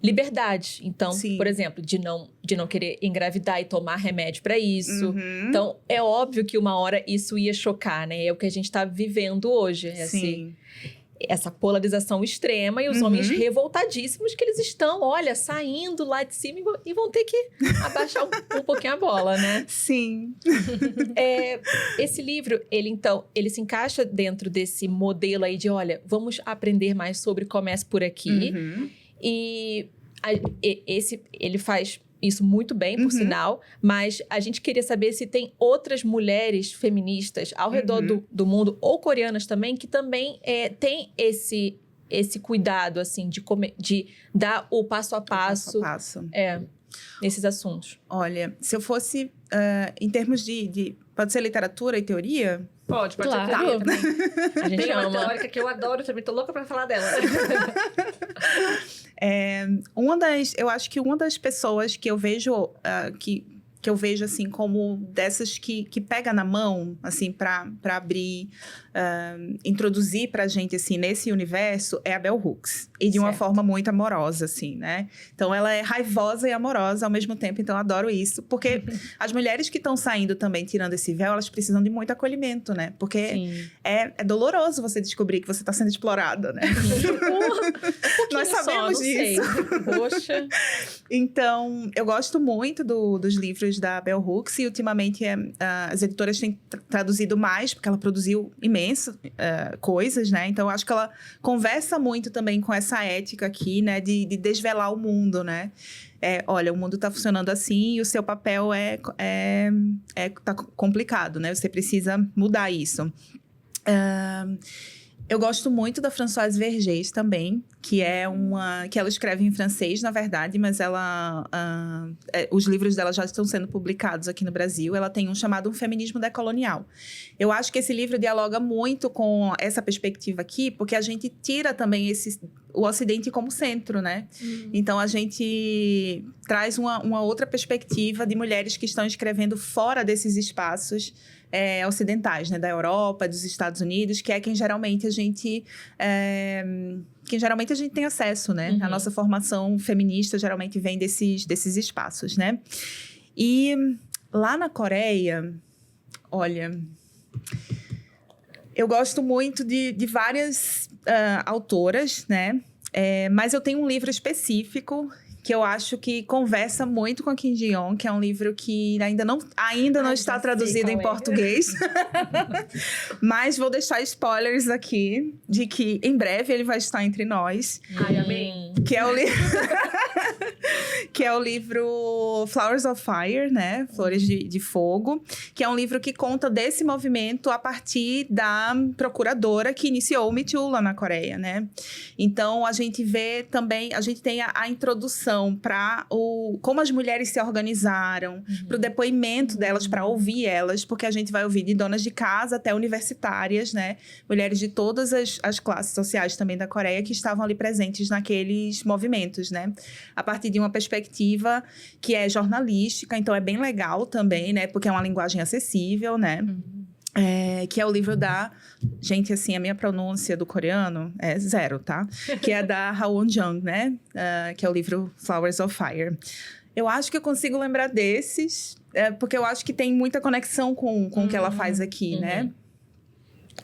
liberdade. Então, por exemplo, de não querer engravidar e tomar remédio para isso. Então, é óbvio que uma hora isso ia chocar, né? É o que a gente tá vivendo hoje. Essa polarização extrema e os homens revoltadíssimos que eles estão, olha, saindo lá de cima e vão ter que abaixar um pouquinho a bola, né? Sim. Esse livro, ele se encaixa dentro desse modelo aí de, olha, vamos aprender mais sobre Comece por Aqui. E ele faz isso muito bem, por sinal, mas a gente queria saber se tem outras mulheres feministas ao redor do mundo, ou coreanas também, que também têm esse cuidado, assim, de dar o passo a passo, nesses assuntos. Olha, se eu fosse, em termos de... Pode ser literatura e teoria? Pode Claro. ser teoria também. A gente Tem uma ama. teórica que eu adoro também, tô louca pra falar dela. Eu acho que uma das pessoas que eu vejo que eu vejo, assim, como dessas que pega na mão, assim, para abrir, introduzir pra gente, assim, nesse universo, é a Bell Hooks. E de uma forma muito amorosa, assim, né? Então, ela é raivosa e amorosa ao mesmo tempo, então eu adoro isso. Porque as mulheres que estão saindo também, tirando esse véu, elas precisam de muito acolhimento, né? Porque é doloroso você descobrir que você tá sendo explorada, né? Nós sabemos disso. Poxa. Então, eu gosto muito dos livros da Bell Hooks e ultimamente as editoras têm traduzido mais, porque ela produziu imensas coisas, né? Então, eu acho que ela conversa muito também com essa ética aqui, né? De desvelar o mundo, né? Olha, o mundo tá funcionando assim e o seu papel tá complicado, né? Você precisa mudar isso. Eu gosto muito da Françoise Vergès também, que ela escreve em francês, na verdade, mas os livros dela já estão sendo publicados aqui no Brasil. Ela tem um chamado Um Feminismo Decolonial. Eu acho que esse livro dialoga muito com essa perspectiva aqui, porque a gente tira também o Ocidente como centro, né? Então, a gente traz uma outra perspectiva de mulheres que estão escrevendo fora desses espaços ocidentais, né? Da Europa, dos Estados Unidos, que é quem geralmente a gente tem acesso, né? A nossa formação feminista geralmente vem desses espaços, né? E lá na Coreia, olha, eu gosto muito de várias autoras, né? Mas eu tenho um livro específico que eu acho que conversa muito com a Kim Ji-yeon, que é um livro que ainda não está traduzido em português. Mas vou deixar spoilers aqui, de que em breve ele vai estar entre nós. Ai, amém. Que é o que é o livro Flowers of Fire, né? Flores de Fogo. Que é um livro que conta desse movimento a partir da procuradora que iniciou o Me Too lá na Coreia, né? Então, a gente vê também... A gente tem a introdução para como as mulheres se organizaram, para o depoimento delas, para ouvir elas, porque a gente vai ouvir de donas de casa até universitárias, né? Mulheres de todas as classes sociais também da Coreia que estavam ali presentes naqueles movimentos, né? A partir de uma perspectiva que é jornalística, então é bem legal também, né? Porque é uma linguagem acessível, né? Que é o livro da... Gente, assim, a minha pronúncia do coreano é 0, tá? Que é da Ha Won-jung, né? Que é o livro Flowers of Fire. Eu acho que eu consigo lembrar desses, porque eu acho que tem muita conexão com o que ela faz aqui, né?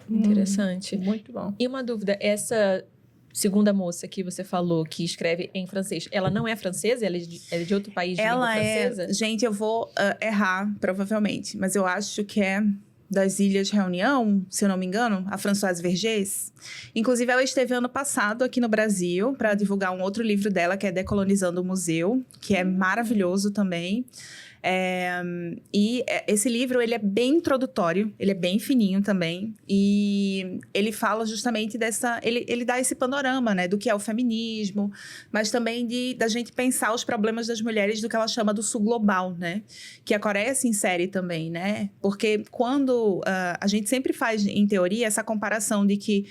Interessante. Muito bom. E uma dúvida, segunda moça que você falou, que escreve em francês, ela não é francesa? Ela é de outro país de língua francesa? Gente, eu vou errar, provavelmente. Mas eu acho que é das Ilhas Reunião, se eu não me engano, a Françoise Vergès. Inclusive, ela esteve ano passado aqui no Brasil para divulgar um outro livro dela, que é Decolonizando o Museu, que é maravilhoso também. E esse livro, ele é bem introdutório, ele é bem fininho também, e ele fala justamente dessa... Ele dá esse panorama, né, do que é o feminismo, mas também da gente pensar os problemas das mulheres do que ela chama do sul global, né, que a Coreia se insere também, né, porque quando a gente sempre faz, em teoria, essa comparação de que,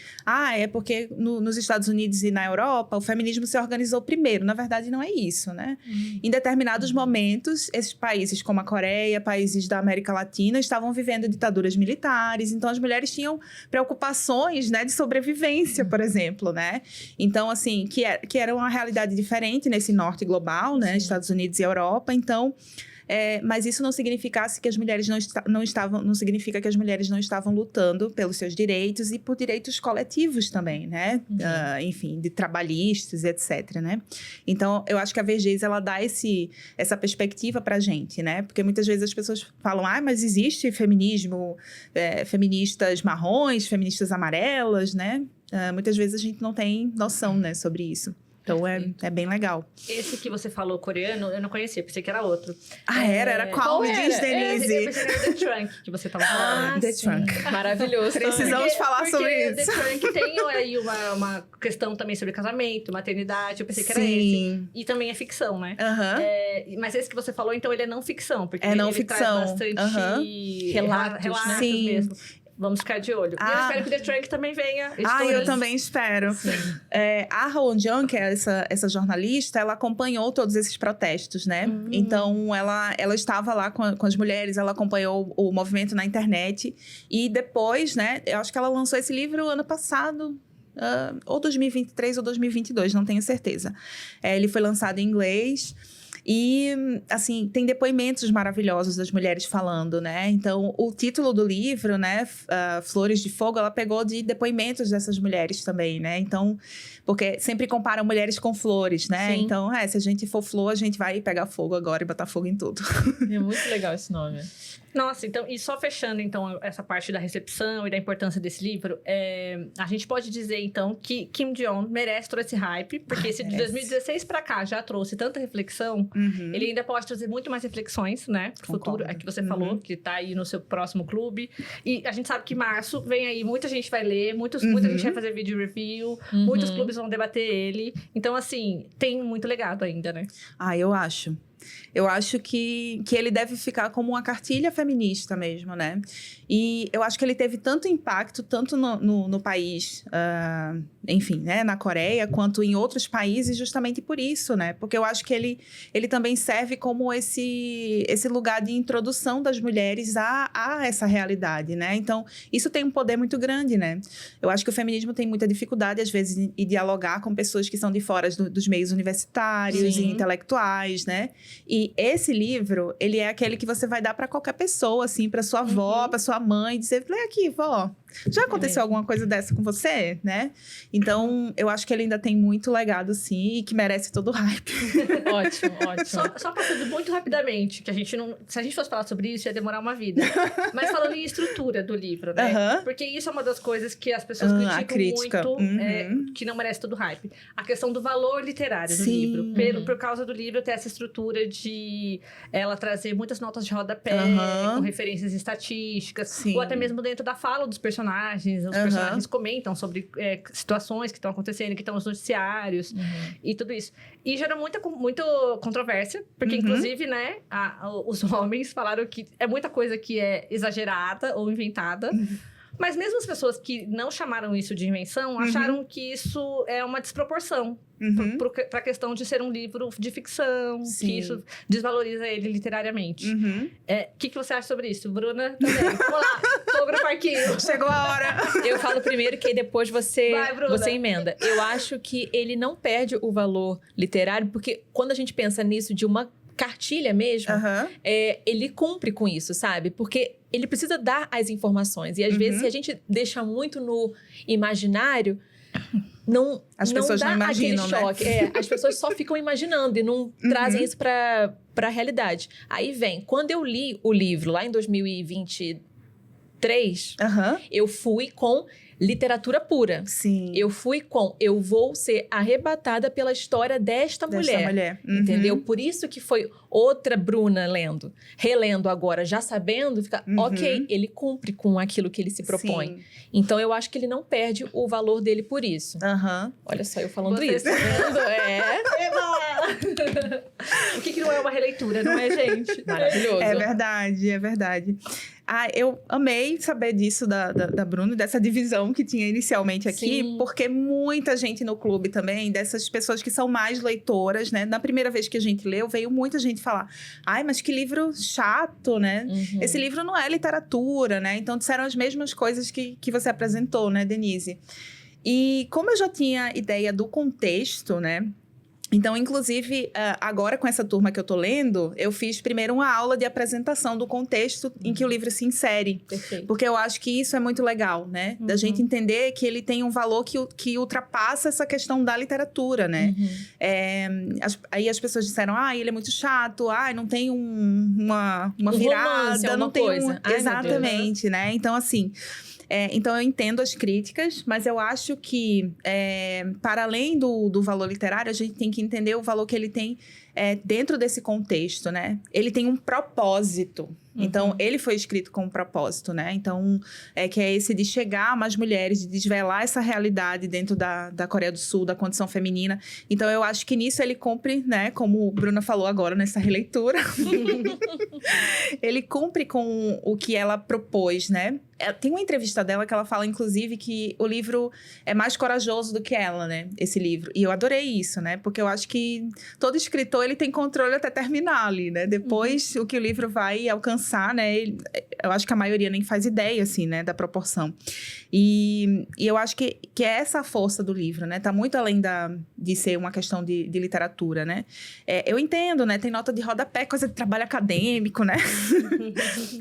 é porque nos Estados Unidos e na Europa, o feminismo se organizou primeiro. Na verdade, não é isso, né? Em determinados momentos, esses países como a Coreia, países da América Latina, estavam vivendo ditaduras militares, então as mulheres tinham preocupações, né, de sobrevivência, por exemplo, né? Então, assim, que era uma realidade diferente nesse norte global, né? Sim. Estados Unidos e Europa, então... mas isso não significasse que as mulheres não significa que as mulheres não estavam lutando pelos seus direitos e por direitos coletivos também, né? Enfim, de trabalhistas, etc, né? Então, eu acho que a Vergès, ela dá essa perspectiva pra gente, né? Porque muitas vezes as pessoas falam, mas existe feminismo, feministas marrons, feministas amarelas, né? Muitas vezes a gente não tem noção, né, sobre isso. Então, é bem legal. Esse que você falou, coreano, eu não conhecia. Pensei que era outro. Era qual? Me diz, Denise. Eu pensei que era The Trunk, que você estava falando. The Trunk. Maravilhoso. Precisamos falar sobre isso. The Trunk tem aí uma questão também sobre casamento, maternidade. Eu pensei que era esse. E também é ficção, né? Mas esse que você falou, então, ele é não ficção. Porque não ele ficção. traz bastante relatos né? Mesmo. Vamos ficar de olho. E eu espero que o The Trunk também venha. Eu também espero. A Rowan Jung, que é essa jornalista, ela acompanhou todos esses protestos, né? Então, ela estava lá com as mulheres, ela acompanhou o movimento na internet. E depois, né? Eu acho que ela lançou esse livro ano passado. Ou 2023 ou 2022, não tenho certeza. Ele foi lançado em inglês. E, assim, tem depoimentos maravilhosos das mulheres falando, né? Então, o título do livro, né? Flores de Fogo, ela pegou de depoimentos dessas mulheres também, né? Então, porque sempre comparam mulheres com flores, né? Sim. Então, se a gente for flor, a gente vai pegar fogo agora e botar fogo em tudo. É muito legal esse nome. Nossa, então, e só fechando, então, essa parte da recepção e da importância desse livro, a gente pode dizer, então, que Kim Ji-yeon merece todo esse hype, porque se de 2016 pra cá já trouxe tanta reflexão, ele ainda pode trazer muito mais reflexões, né, pro futuro, é que você falou, que tá aí no seu próximo clube, e a gente sabe que março vem aí, muita gente vai ler, muita gente vai fazer vídeo review, muitos clubes vão debater ele, então, assim, tem muito legado ainda, né? Eu acho. Eu acho que ele deve ficar como uma cartilha feminista mesmo, né? E eu acho que ele teve tanto impacto, tanto no país, enfim, né? Na Coreia, quanto em outros países, justamente por isso, né? Porque eu acho que ele também serve como esse lugar de introdução das mulheres a essa realidade, né? Então, isso tem um poder muito grande, né? Eu acho que o feminismo tem muita dificuldade, às vezes, em dialogar com pessoas que são de fora dos meios universitários e intelectuais, né? E esse livro, ele é aquele que você vai dar para qualquer pessoa, assim, para sua avó, para sua mãe, dizer, lê aqui, vó, já aconteceu alguma coisa dessa com você, né? Então, eu acho que ele ainda tem muito legado, sim, e que merece todo o hype. Ótimo. Só passando muito rapidamente, que a gente não... Se a gente fosse falar sobre isso, ia demorar uma vida. Mas falando em estrutura do livro, né? Porque isso é uma das coisas que as pessoas criticam muito, que não merece todo o hype. A questão do valor literário do livro. Por causa do livro ter essa estrutura de ela trazer muitas notas de rodapé, com referências estatísticas, ou até mesmo dentro da fala dos personagens. Os personagens comentam sobre situações que estão acontecendo, que estão nos noticiários e tudo isso. E gerou muita controvérsia, porque inclusive, né, os homens falaram que é muita coisa que é exagerada ou inventada. Mas mesmo as pessoas que não chamaram isso de invenção, acharam que isso é uma desproporção. Para a questão de ser um livro de ficção, que isso desvaloriza ele literariamente. O que você acha sobre isso? Bruna também. Vamos lá, fogo no parquinho. Chegou a hora. Eu falo primeiro que aí depois você emenda. Eu acho que ele não perde o valor literário, porque quando a gente pensa nisso de uma cartilha mesmo, ele cumpre com isso, sabe? Porque ele precisa dar as informações. E às vezes, se a gente deixa muito no imaginário, As pessoas não imaginam, aquele choque. né? As pessoas só ficam imaginando e não trazem isso pra realidade. Aí vem, quando eu li o livro lá em 2023, eu fui com literatura pura. Sim. Eu fui com, eu vou ser arrebatada pela história desta mulher. Entendeu? Por isso que foi outra Bruna lendo. Relendo agora, já sabendo, fica, ok, ele cumpre com aquilo que ele se propõe. Sim. Então, eu acho que ele não perde o valor dele por isso. Olha só, eu falando isso. Tá vendo? O que não é uma releitura, não é, gente? Maravilhoso. É verdade, é verdade. Eu amei saber disso da Bruna, dessa divisão que tinha inicialmente aqui, Sim. porque muita gente no clube também, dessas pessoas que são mais leitoras, né? Na primeira vez que a gente leu, veio muita gente falar, mas que livro chato, né? Esse livro não é literatura, né? Então, disseram as mesmas coisas que você apresentou, né, Denise? E como eu já tinha ideia do contexto, né? Então, inclusive, agora com essa turma que eu tô lendo, eu fiz primeiro uma aula de apresentação do contexto em que o livro se insere. Perfeito. Porque eu acho que isso é muito legal, né? Da gente entender que ele tem um valor que ultrapassa essa questão da literatura, né? Aí as pessoas disseram, ele é muito chato, não tem uma virada, romance, não tem coisa. Exatamente, né? Então, assim... então, eu entendo as críticas, mas eu acho que, para além do valor literário, a gente tem que entender o valor que ele tem dentro desse contexto, né? Ele tem um propósito. Então, ele foi escrito com um propósito, né? Então, que é esse de chegar a mais mulheres, de desvelar essa realidade dentro da Coreia do Sul, da condição feminina. Então, eu acho que nisso ele cumpre, né? Como a Bruna falou agora nessa releitura. Ele cumpre com o que ela propôs, né? Tem uma entrevista dela que ela fala, inclusive, que o livro é mais corajoso do que ela, né? Esse livro. E eu adorei isso, né? Porque eu acho que todo escritor, ele tem controle até terminar ali, né? Depois, o que o livro vai alcançar, né? Eu acho que a maioria nem faz ideia, assim, né? Da proporção. E eu acho que é essa a força do livro, né? Tá muito além de ser uma questão de literatura, né? Eu entendo, né? Tem nota de rodapé, coisa de trabalho acadêmico, né?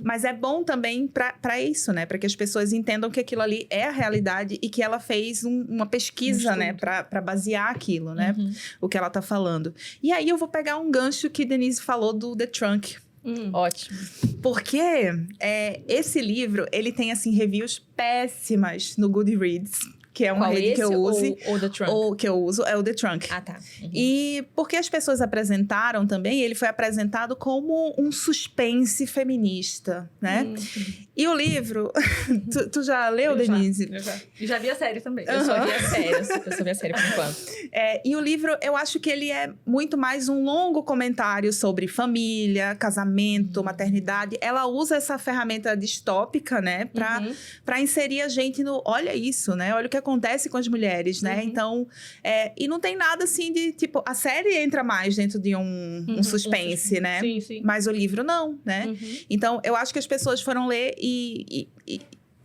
Mas é bom também para isso, né? Para que as pessoas entendam que aquilo ali é a realidade e que ela fez uma pesquisa, né? Para basear aquilo, né? O que ela tá falando. E aí eu vou pegar um gancho que Denise falou do The Trunk. Ótimo. Porque esse livro, ele tem, assim, reviews péssimas no Goodreads. Que é uma rede que eu uso. Ou The Trunk? Ou que eu uso, é o The Trunk. Ah, tá. E porque as pessoas apresentaram também, ele foi apresentado como um suspense feminista, né? E o livro... tu já leu, Denise? Eu já. E já vi a série também. Eu só vi a série. Eu só vi a série por enquanto. E o livro, eu acho que ele é muito mais um longo comentário sobre família, casamento, maternidade. Ela usa essa ferramenta distópica, né? Pra inserir a gente no... Olha isso, né? Olha o que acontece com as mulheres, né? Então, e não tem nada assim de, tipo, a série entra mais dentro de um suspense, né? Sim, sim. Mas o livro não, né? Então, eu acho que as pessoas foram ler e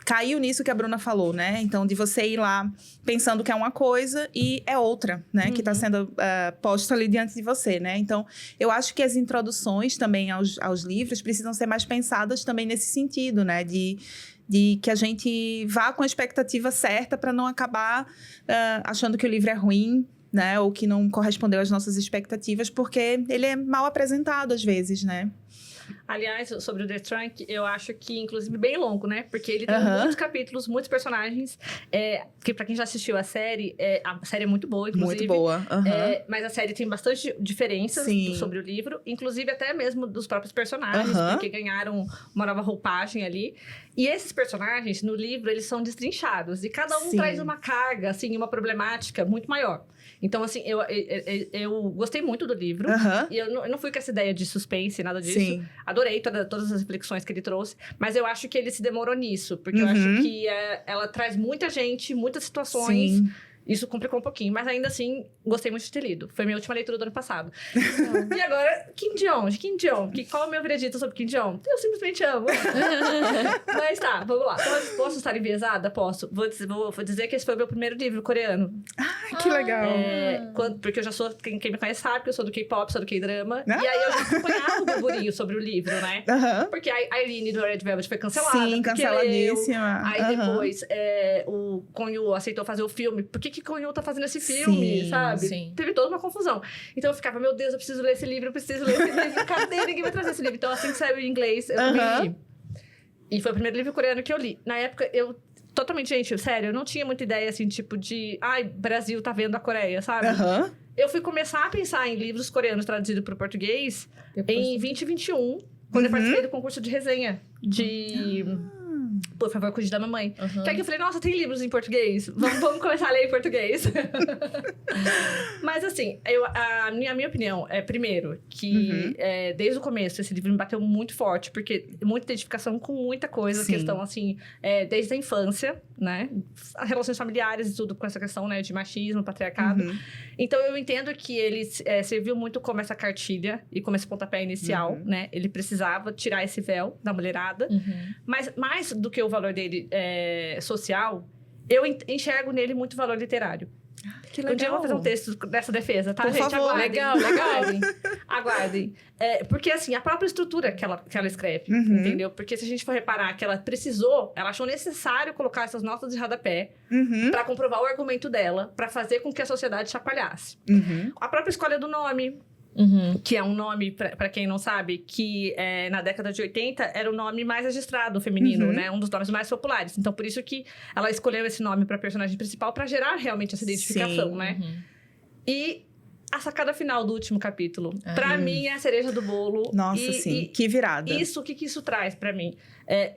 caiu nisso que a Bruna falou, né? Então, de você ir lá pensando que é uma coisa e é outra, né? Que está sendo posta ali diante de você, né? Então, eu acho que as introduções também aos livros precisam ser mais pensadas também nesse sentido, né? De que a gente vá com a expectativa certa para não acabar achando que o livro é ruim, né? Ou que não correspondeu às nossas expectativas, porque ele é mal apresentado às vezes, né? Aliás, sobre o The Trunk, eu acho que, inclusive, bem longo, né? Porque ele tem muitos capítulos, muitos personagens. Que pra quem já assistiu a série é muito boa, inclusive. Muito boa. Mas a série tem bastante diferenças sobre o livro. Inclusive, até mesmo dos próprios personagens, porque ganharam uma nova roupagem ali. E esses personagens, no livro, eles são destrinchados. E cada um traz uma carga, assim, uma problemática muito maior. Então, assim, eu gostei muito do livro. E eu não fui com essa ideia de suspense, nada disso. Sim. Adorei todas as reflexões que ele trouxe. Mas eu acho que ele se demorou nisso. Porque eu acho que ela traz muita gente, muitas situações... Sim. Isso complicou um pouquinho, mas ainda assim, gostei muito de ter lido. Foi minha última leitura do ano passado. E agora, Kim Jeong. Qual é o meu veredito sobre Kim Jeong? Eu simplesmente amo. Mas tá, vamos lá. Posso estar enviesada? Posso. Vou dizer que esse foi o meu primeiro livro coreano. Que legal. Porque eu já sou... Quem me conhece sabe que eu sou do K-pop, sou do K-drama. E aí, eu já acompanhava o burburinho sobre o livro, né? Porque a Irene do Red Velvet foi cancelada. Sim, canceladíssima. Aí depois, o Kwon Yu aceitou fazer o filme. Por que que Cunhô tá fazendo esse filme, Sim, sabe? sim. Teve toda uma confusão. Então eu ficava, meu Deus, eu preciso ler esse livro, eu preciso ler esse livro. Cadê? Ninguém vai trazer esse livro. Então assim que saiu em inglês, eu também li. E foi o primeiro livro coreano que eu li. Na época, eu... Totalmente, gente, sério, eu não tinha muita ideia, assim, tipo de... Ai, Brasil tá vendo a Coreia, sabe? Eu fui começar a pensar em livros coreanos traduzidos para o português em 2021, quando eu participei do concurso de resenha de... Por favor, cuide da mamãe. Que aí eu falei, nossa, tem livros em português? Vamos começar a ler em português. Mas assim, a minha opinião é, primeiro, que desde o começo esse livro me bateu muito forte, porque muita identificação com muita coisa, questão assim, desde a infância, né? As relações familiares e tudo com essa questão, né? De machismo, patriarcado. Então eu entendo que ele serviu muito como essa cartilha e como esse pontapé inicial, né? Ele precisava tirar esse véu da mulherada. Mas mais do que o valor dele social, eu enxergo nele muito valor literário. Que legal. Um dia eu vou fazer um texto dessa defesa, tá, Por gente? favor. Aguardem. Legal, legal. Aguardem. Porque, assim, a própria estrutura que ela escreve, entendeu? Porque se a gente for reparar que ela achou necessário colocar essas notas de rodapé pra comprovar o argumento dela, pra fazer com que a sociedade chacoalhasse. A própria escolha do nome, que é um nome, pra quem não sabe, que na década de 80 era o nome mais registrado feminino, né? Um dos nomes mais populares. Então, por isso que ela escolheu esse nome pra personagem principal, pra gerar realmente essa identificação, né? E a sacada final do último capítulo, pra mim, é a cereja do bolo. Nossa, sim. Que virada. O que isso traz pra mim?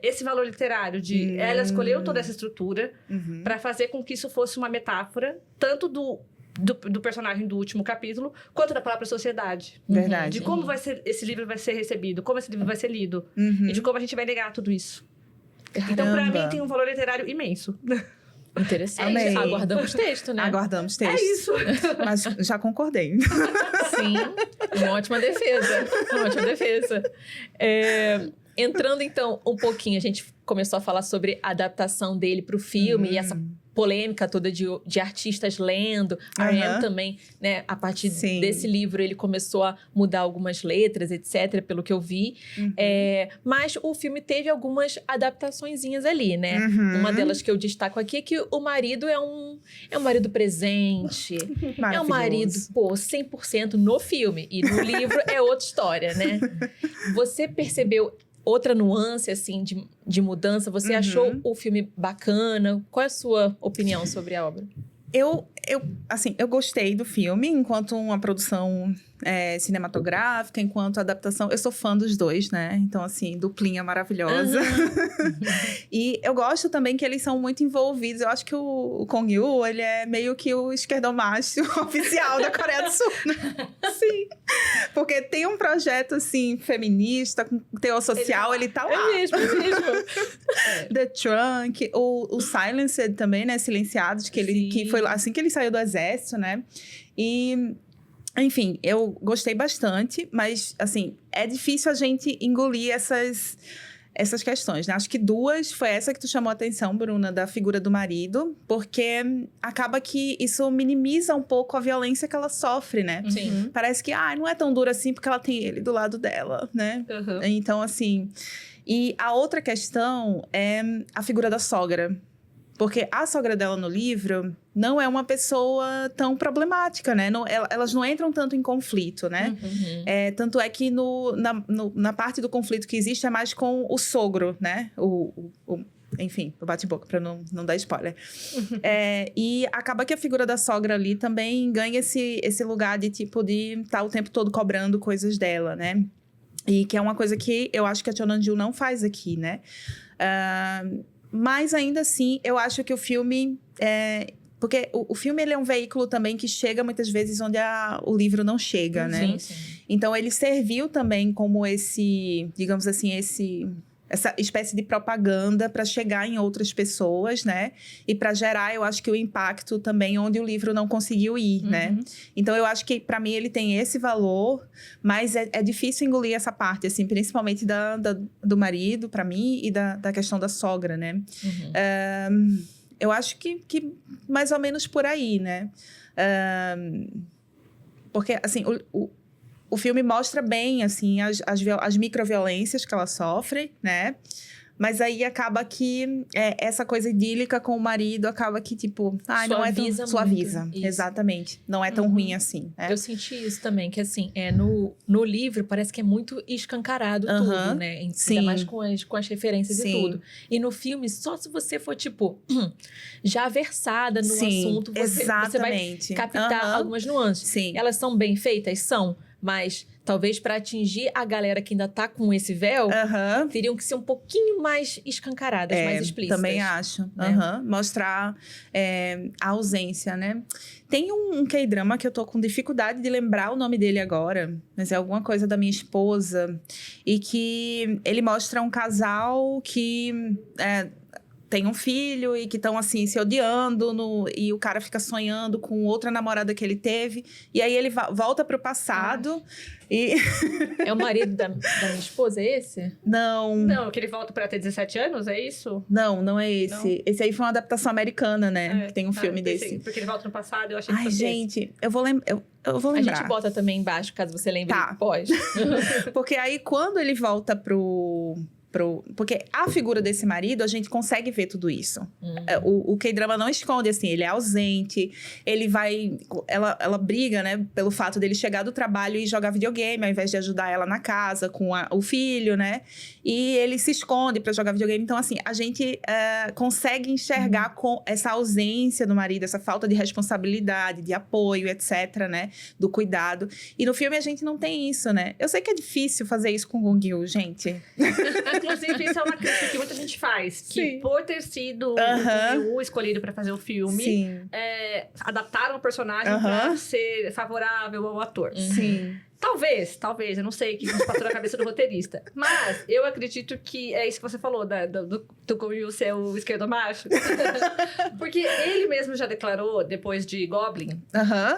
Esse valor literário de... Ela escolheu toda essa estrutura pra fazer com que isso fosse uma metáfora, tanto do personagem do último capítulo, quanto da própria sociedade. Verdade. De como esse livro vai ser recebido, como esse livro vai ser lido. E de como a gente vai negar tudo isso. Caramba. Então, pra mim, tem um valor literário imenso. Interessante. Amei. Aguardamos texto, né? Aguardamos texto. É isso. Mas já concordei. Sim, uma ótima defesa. Uma ótima defesa. Entrando, então, um pouquinho, a gente começou a falar sobre a adaptação dele para o filme e essa polêmica toda de artistas lendo. A R.E.M. também, né? A partir desse livro, ele começou a mudar algumas letras, etc., pelo que eu vi. Mas o filme teve algumas adaptaçõezinhas ali, né? Uma delas que eu destaco aqui é que o marido é um marido presente. É um marido, 100% no filme. E no livro é outra história, né? Você percebeu outra nuance, assim, de mudança? Você achou o filme bacana? Qual é a sua opinião sobre a obra? Eu gostei do filme enquanto uma produção cinematográfica, enquanto adaptação. Eu sou fã dos dois, né? Então, assim, duplinha maravilhosa. E eu gosto também que eles são muito envolvidos. Eu acho que o Kong Yoo, ele é meio que o esquerdomacho oficial da Coreia do Sul, né? Sim. Porque tem um projeto, assim, feminista, com teor social, ele tá lá. É mesmo. The Trunk, o Silenced também, né? Silenciados, que foi assim que ele saiu do exército, né? E... Enfim, eu gostei bastante, mas, assim, é difícil a gente engolir essas questões, né? Acho que duas foi essa que tu chamou a atenção, Bruna, da figura do marido, porque acaba que isso minimiza um pouco a violência que ela sofre, né? Sim. Parece que, não é tão dura assim porque ela tem ele do lado dela, né? Então, assim... E a outra questão é a figura da sogra. Porque a sogra dela no livro não é uma pessoa tão problemática, né? Elas não entram tanto em conflito, né? Tanto é que na parte do conflito que existe é mais com o sogro, né? Enfim, o bate-boca, pra não dar spoiler. E acaba que a figura da sogra ali também ganha esse lugar de tipo de estar o tempo todo cobrando coisas dela, né? E que é uma coisa que eu acho que a Cho Nam-gyu não faz aqui, né? Mas ainda assim, eu acho que o filme... Porque o filme ele é um veículo também que chega muitas vezes onde o livro não chega, né? Sim. Então, ele serviu também como digamos assim, essa espécie de propaganda para chegar em outras pessoas, né? E para gerar, eu acho que o impacto também onde o livro não conseguiu ir, né? Então, eu acho que, para mim, ele tem esse valor, mas é difícil engolir essa parte, assim, principalmente do marido, para mim, e da questão da sogra, né? Eu acho que mais ou menos por aí, né? Porque, assim, o filme mostra bem, assim, as microviolências que ela sofre, né? Mas aí acaba que essa coisa idílica com o marido acaba que, tipo... Ai, não é tão... Suaviza, exatamente. Não é tão ruim assim. Né? Eu senti isso também, que assim, no livro parece que é muito escancarado tudo, né? Ainda mais com as referências e tudo. E no filme, só se você for, tipo, já versada no assunto, você vai captar algumas nuances. Sim. Elas são bem feitas? São, mas... Talvez para atingir a galera que ainda tá com esse véu, teriam que ser um pouquinho mais escancaradas, mais explícitas. Também acho. Mostrar a ausência, né? Tem um K-drama que eu tô com dificuldade de lembrar o nome dele agora, mas é alguma coisa da minha esposa. E que ele mostra um casal que... tem um filho e que estão, assim, se odiando. E o cara fica sonhando com outra namorada que ele teve. E aí ele volta pro passado e... É o marido da minha esposa, é esse? Não, que ele volta pra ter 17 anos, é isso? Não é esse. Não. Esse aí foi uma adaptação americana, né? Que tem um filme desse. Porque ele volta no passado, eu achei que fosse gente, esse. eu vou lembrar. A gente bota também embaixo, caso você lembre depois. Porque aí, quando ele volta porque a figura desse marido, a gente consegue ver tudo isso. O K-drama não esconde, assim, ele é ausente, ele vai... Ela briga, né, pelo fato dele chegar do trabalho e jogar videogame, ao invés de ajudar ela na casa, com o filho, né? E ele se esconde pra jogar videogame. Então, assim, a gente consegue enxergar com essa ausência do marido, essa falta de responsabilidade, de apoio, etc., né? Do cuidado. E no filme a gente não tem isso, né? Eu sei que é difícil fazer isso com o Gong Yoo, gente. Inclusive, isso é uma crítica que muita gente faz. Que por ter sido o escolhido pra fazer o filme, adaptaram o personagem pra ser favorável ao ator. Sim. Talvez, eu não sei o que passou na cabeça do roteirista. Mas eu acredito que é isso que você falou, do Gong Yoo ser o esquerdo macho. Porque ele mesmo já declarou, depois de Goblin,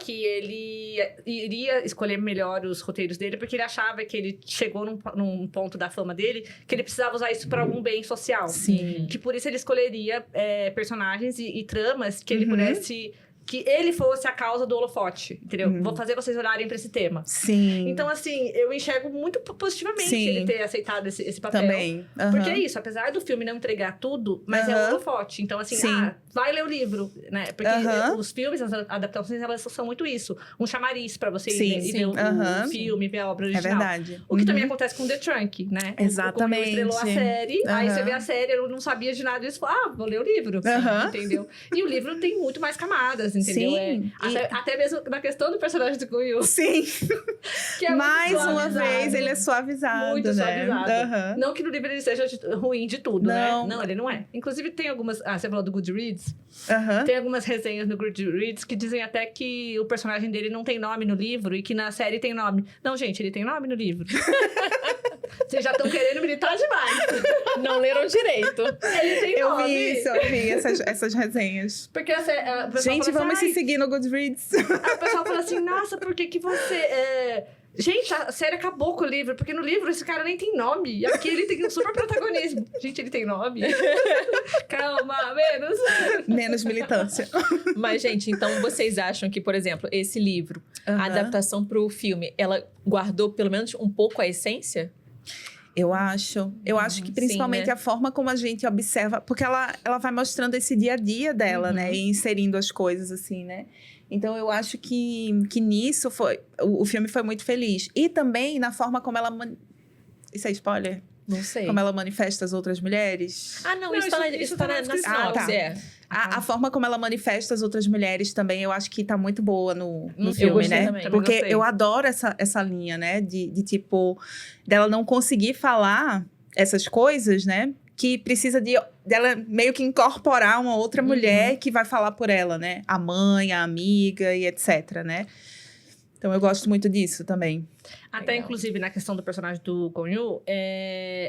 que ele iria escolher melhor os roteiros dele, porque ele achava que ele chegou num ponto da fama dele, que ele precisava usar isso para algum bem social. Sim. Que por isso ele escolheria personagens e tramas que ele pudesse... Que ele fosse a causa do holofote, entendeu? Vou fazer vocês olharem pra esse tema. Sim. Então, assim, eu enxergo muito positivamente ele ter aceitado esse papel. Também. Porque é isso, apesar do filme não entregar tudo, mas é o holofote. Então, assim, vai ler o livro, né? Porque os filmes, as adaptações, elas são muito isso. Um chamariz pra você ir ver o filme, ver a obra original. É verdade. O que também acontece com The Trunk, né? Exatamente. O estrelou a série, aí você vê a série, eu não sabia de nada disso. Vou ler o livro. Entendeu? E o livro tem muito mais camadas, entendeu? Sim. Até mesmo na questão do personagem do Gong Yoo. Sim. Que é mais uma vez, ele é suavizado, muito né? suavizado. Não que no livro ele seja ruim de tudo, não. né? Não, ele não é. Inclusive, tem algumas... você falou do Goodreads. Tem algumas resenhas no Goodreads que dizem até que o personagem dele não tem nome no livro e que na série tem nome. Não, gente, ele tem nome no livro. Vocês já estão querendo militar demais. Não leram direito. Ele tem nome. Eu vi essas resenhas. Porque gente, vamos se seguir no Goodreads. Aí o pessoal fala assim, nossa, por que você... Gente, a série acabou com o livro, porque no livro esse cara nem tem nome. E aqui ele tem um super protagonismo. Gente, ele tem nome. Calma, menos militância. Mas, gente, então vocês acham que, por exemplo, esse livro, a adaptação pro filme, ela guardou pelo menos um pouco a essência? Eu acho que principalmente sim, né? A forma como a gente observa... Porque ela vai mostrando esse dia a dia dela, né? E inserindo as coisas, assim, né? Então, eu acho que nisso o filme foi muito feliz. E também na forma como ela... Isso é spoiler? Não sei. Como ela manifesta as outras mulheres? Não, isso tá na sinopse, A forma como ela manifesta as outras mulheres também, eu acho que tá muito boa no filme, né? Também. Porque eu adoro essa linha, né? De tipo, dela não conseguir falar essas coisas, né? Que precisa dela meio que incorporar uma outra mulher que vai falar por ela, né? A mãe, a amiga e etc, né? Então, eu gosto muito disso também. Até, inclusive, na questão do personagem do Gong Yoo,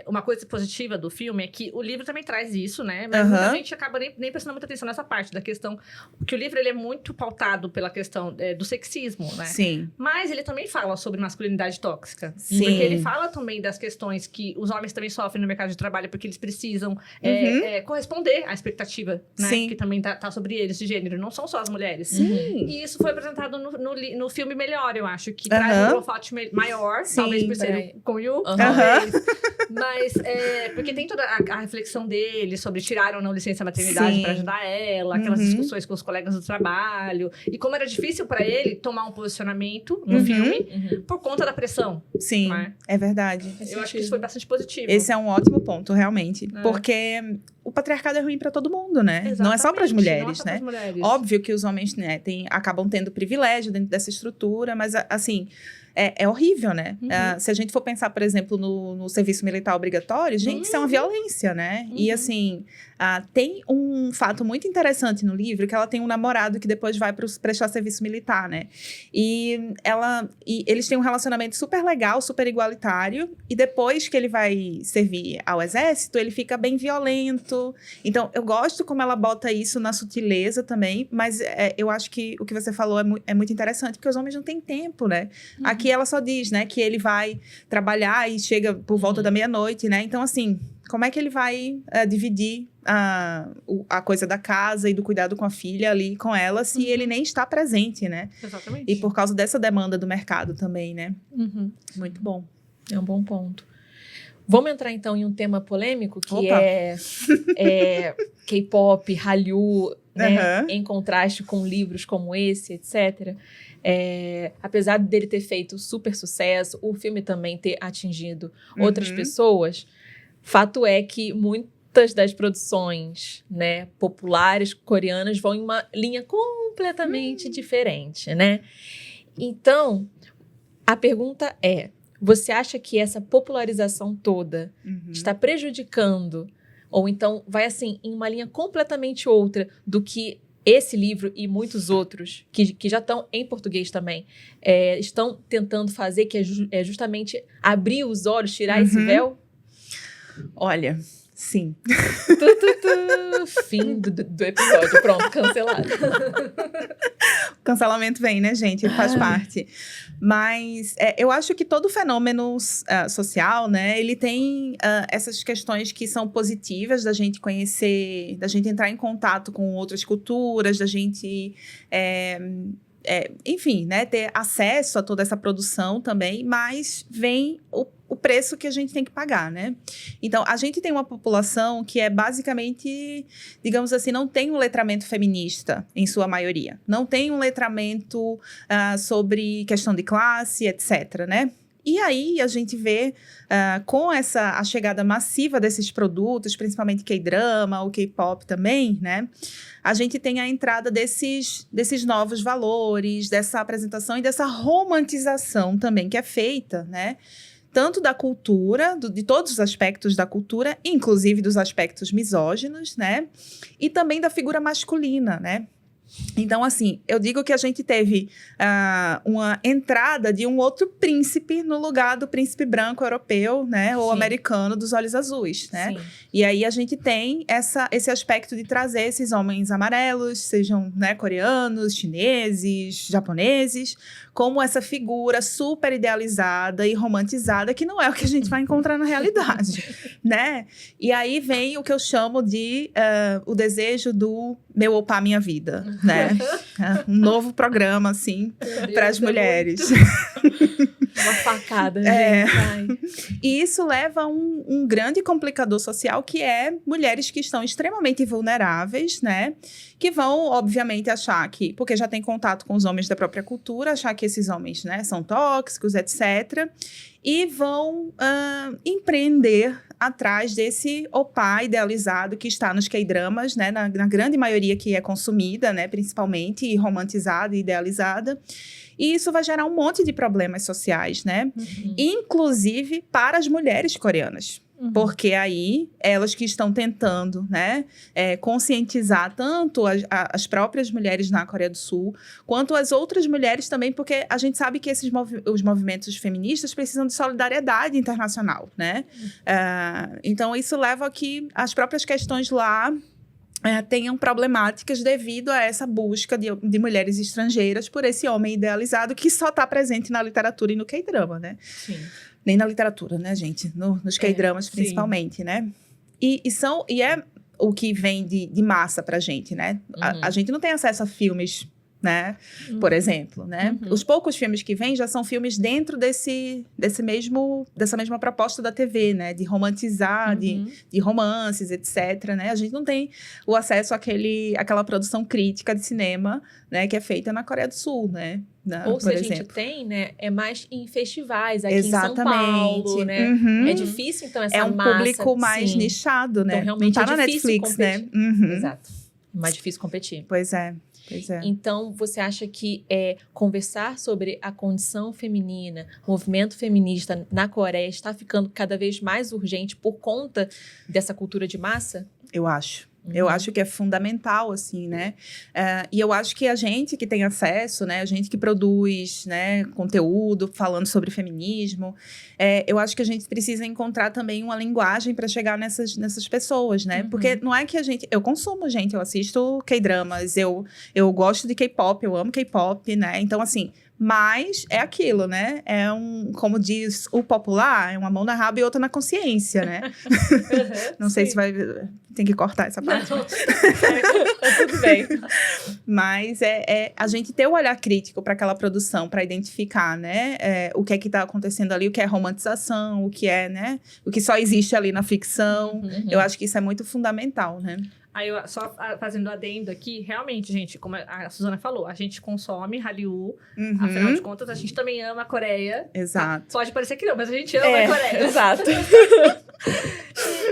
uma coisa positiva do filme é que o livro também traz isso, né? Mas muita gente acaba nem prestando muita atenção nessa parte da questão... Que o livro, ele é muito pautado pela questão do sexismo, né? Sim. Mas ele também fala sobre masculinidade tóxica. Sim. Porque ele fala também das questões que os homens também sofrem no mercado de trabalho porque eles precisam corresponder à expectativa, né? Sim. Que também tá sobre eles de gênero. Não são só as mulheres. Sim. E isso foi apresentado no filme melhor, eu acho. Que traz um holofote mais maior, Sim, talvez por ser com o Yu, Aham. talvez. Mas, porque tem toda a reflexão dele sobre tirar ou não licença maternidade Sim. para ajudar ela, aquelas discussões com os colegas do trabalho, e como era difícil para ele tomar um posicionamento no filme por conta da pressão. Sim, Né? é verdade. Eu acho que isso foi bastante positivo. Esse é um ótimo ponto, realmente. Porque o patriarcado é ruim para todo mundo, né? Não é só para as mulheres, não é só né? pras mulheres. Óbvio que os homens, né, acabam tendo privilégio dentro dessa estrutura, mas, assim, é horrível, né? Se a gente for pensar, por exemplo, no serviço militar obrigatório, gente, isso é uma violência, né? E, assim, tem um fato muito interessante no livro, que ela tem um namorado que depois vai prestar serviço militar, né? E eles têm um relacionamento super legal, super igualitário, e depois que ele vai servir ao exército, ele fica bem violento. Então, eu gosto como ela bota isso na sutileza também, mas eu acho que o que você falou é muito interessante, porque os homens não têm tempo, né? Aqui ela só diz, né, que ele vai trabalhar e chega por volta da meia-noite, né? Então, assim, como é que ele vai dividir a coisa da casa e do cuidado com a filha ali com ela, se ele nem está presente, né? Exatamente. E por causa dessa demanda do mercado também, né? Muito bom. É um bom ponto. Vamos entrar, então, em um tema polêmico, que Opa. é K-pop, Hallyu, né? Uhum. Em contraste com livros como esse, etc. Apesar dele ter feito super sucesso, o filme também ter atingido outras pessoas, fato é que muitas das produções, né, populares coreanas vão em uma linha completamente diferente, né? Então, a pergunta é: você acha que essa popularização toda está prejudicando, ou então vai assim em uma linha completamente outra do que esse livro e muitos outros, que já estão em português também, estão tentando fazer, que é justamente abrir os olhos, tirar esse véu? Olha, sim. Fim do episódio. Pronto, cancelado. O cancelamento vem, né, gente? Ele faz parte. Mas eu acho que todo fenômeno social, né, ele tem essas questões que são positivas da gente conhecer, da gente entrar em contato com outras culturas, da gente... enfim, né, ter acesso a toda essa produção também, mas vem o preço que a gente tem que pagar, né? Então, a gente tem uma população que é basicamente, digamos assim, não tem um letramento feminista, em sua maioria. Não tem um letramento sobre questão de classe, etc., né? E aí, a gente vê, com a chegada massiva desses produtos, principalmente K-drama, o K-pop também, né? A gente tem a entrada desses novos valores, dessa apresentação e dessa romantização também que é feita, né? Tanto da cultura, de todos os aspectos da cultura, inclusive dos aspectos misóginos, né? E também da figura masculina, né? Então, assim, eu digo que a gente teve uma entrada de um outro príncipe no lugar do príncipe branco europeu, né? Ou americano dos olhos azuis, né? Sim. E aí a gente tem esse aspecto de trazer esses homens amarelos, sejam, né, coreanos, chineses, japoneses, como essa figura super idealizada e romantizada, que não é o que a gente vai encontrar na realidade, né? E aí vem o que eu chamo de o desejo do meu opá, minha vida, né? Um novo programa, assim, para as mulheres. Uma facada, gente. Ai. E isso leva a um grande complicador social, que é mulheres que estão extremamente vulneráveis, né? Que vão, obviamente, achar que, porque já tem contato com os homens da própria cultura, achar que esses homens, né, são tóxicos, etc. E vão empreender atrás desse opá idealizado que está nos K-dramas, né? Na grande maioria que é consumida, né? Principalmente, e romantizada e idealizada. E isso vai gerar um monte de problemas sociais, né? Inclusive para as mulheres coreanas. Porque aí, elas que estão tentando, né, conscientizar tanto as próprias mulheres na Coreia do Sul, quanto as outras mulheres também, porque a gente sabe que os movimentos feministas precisam de solidariedade internacional, né? Então, isso leva a que as próprias questões lá tenham problemáticas devido a essa busca de mulheres estrangeiras por esse homem idealizado que só está presente na literatura e no K-drama, né? Sim. Nem na literatura, né, gente? Nos K-dramas, principalmente, né? E é o que vem de massa pra gente, né? A gente não tem acesso a filmes né? Por exemplo, né? Os poucos filmes que vêm já são filmes dentro dessa mesma proposta da TV, né? De romantizar, de romances, etc, né? A gente não tem o acesso àquela produção crítica de cinema, né? Que é feita na Coreia do Sul, né? Ou se a gente tem, né? É mais em festivais aqui em São Paulo, né? É difícil, então, essa massa. É um público mais nichado, né? Então, realmente não tá é na difícil Netflix, competir. né? Exato. Mais difícil competir. Pois é. Então, você acha que conversar sobre a condição feminina, o movimento feminista na Coreia está ficando cada vez mais urgente por conta dessa cultura de massa? Eu acho. Eu acho que é fundamental, assim, né? E eu acho que a gente que tem acesso, né? A gente que produz, né, conteúdo falando sobre feminismo, eu acho que a gente precisa encontrar também uma linguagem para chegar nessas pessoas, né? Porque não é que eu consumo, gente, eu assisto K-dramas, eu gosto de K-pop, eu amo K-pop, né? Então, assim, mas é aquilo, né? Como diz o popular, é uma mão na raba e outra na consciência, né? Não sei se tem que cortar essa parte. Não, tudo bem. Mas a gente ter o olhar crítico para aquela produção, para identificar, né? O que é que está acontecendo ali, o que é romantização, o que é, né? O que só existe ali na ficção. Eu acho que isso é muito fundamental, né? Aí, só fazendo adendo aqui, realmente, gente, como a Suzana falou, a gente consome Hallyu, afinal de contas, a gente também ama a Coreia. Exato. Pode parecer que não, mas a gente ama a Coreia. Exato.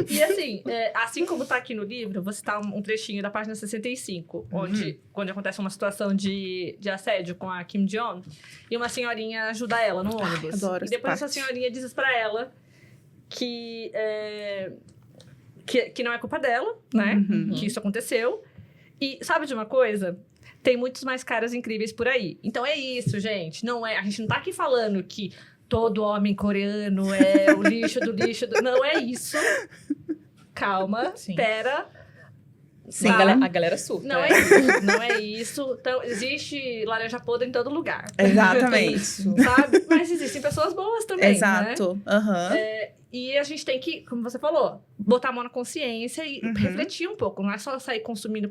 E assim, assim como tá aqui no livro, vou citar um trechinho da página 65, onde acontece uma situação de assédio com a Kim Jong, e uma senhorinha ajuda ela no ônibus. Adoro e depois essa senhorinha diz pra ela que não é culpa dela, né? Que isso aconteceu. E sabe de uma coisa? Tem muitos mais caras incríveis por aí. Então é isso, gente. A gente não tá aqui falando que todo homem coreano é o lixo do lixo. Não é isso. Calma, pera. Sim, a galera surta. Não é isso, não é isso. Então, existe laranja podre em todo lugar. Exatamente. Sabe? Mas existem pessoas boas também, Exato. Né? E a gente tem que, como você falou, botar a mão na consciência e refletir um pouco. Não é só sair consumindo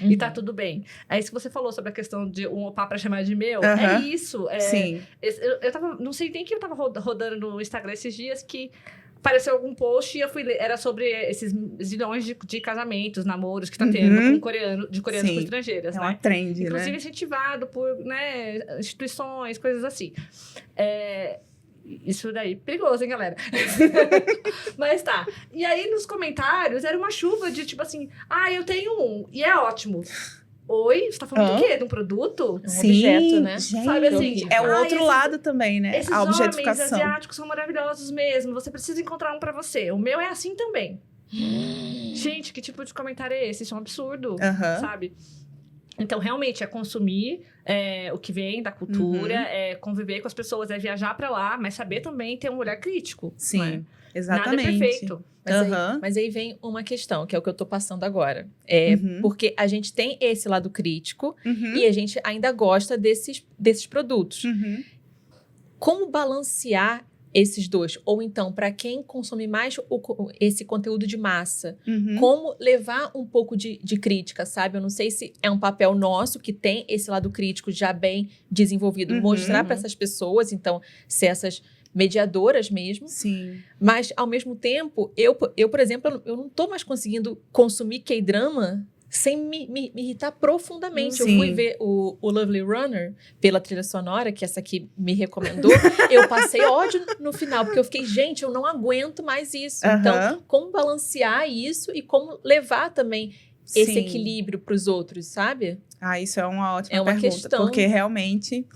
e tá tudo bem. É isso que você falou sobre a questão de um opá pra chamar de meu. É isso. Sim. Eu tava, não sei nem que eu tava rodando no Instagram esses dias que apareceu algum post e eu fui ler. Era sobre esses zilhões de casamentos, namoros que tá tendo de coreanos com estrangeiras, né? É uma trend, inclusive né? incentivado por, né, instituições, coisas assim. Isso daí, perigoso, hein, galera? Mas tá. E aí, nos comentários, era uma chuva de tipo assim, eu tenho um, e é ótimo. Oi? Você tá falando do quê? De um produto? Um objeto, né? Gente, sabe assim? é o outro lado também, né? Esses A homens objetificação. asiáticos são maravilhosos mesmo. Você precisa encontrar um pra você. O meu é assim também. Gente, que tipo de comentário é esse? Isso é um absurdo, sabe? Então, realmente, é consumir o que vem da cultura, é conviver com as pessoas, é viajar pra lá, mas saber também ter um olhar crítico. Sim, né? exatamente. Nada é perfeito. Mas aí vem uma questão, que é o que eu tô passando agora. Porque a gente tem esse lado crítico e a gente ainda gosta desses produtos. Como balancear esses dois? Ou então, para quem consome mais esse conteúdo de massa, como levar um pouco de crítica, sabe? Eu não sei se é um papel nosso que tem esse lado crítico já bem desenvolvido, mostrar para essas pessoas, então, ser essas mediadoras mesmo. Sim. Mas, ao mesmo tempo, eu por exemplo, eu não tô mais conseguindo consumir K-drama sem me irritar profundamente. Sim. Eu fui ver o Lovely Runner pela trilha sonora, que essa aqui me recomendou. Eu passei ódio no final, porque eu fiquei, gente, eu não aguento mais isso. Então, como balancear isso e como levar também esse equilíbrio para os outros, sabe? Isso é uma ótima pergunta. Questão. Porque realmente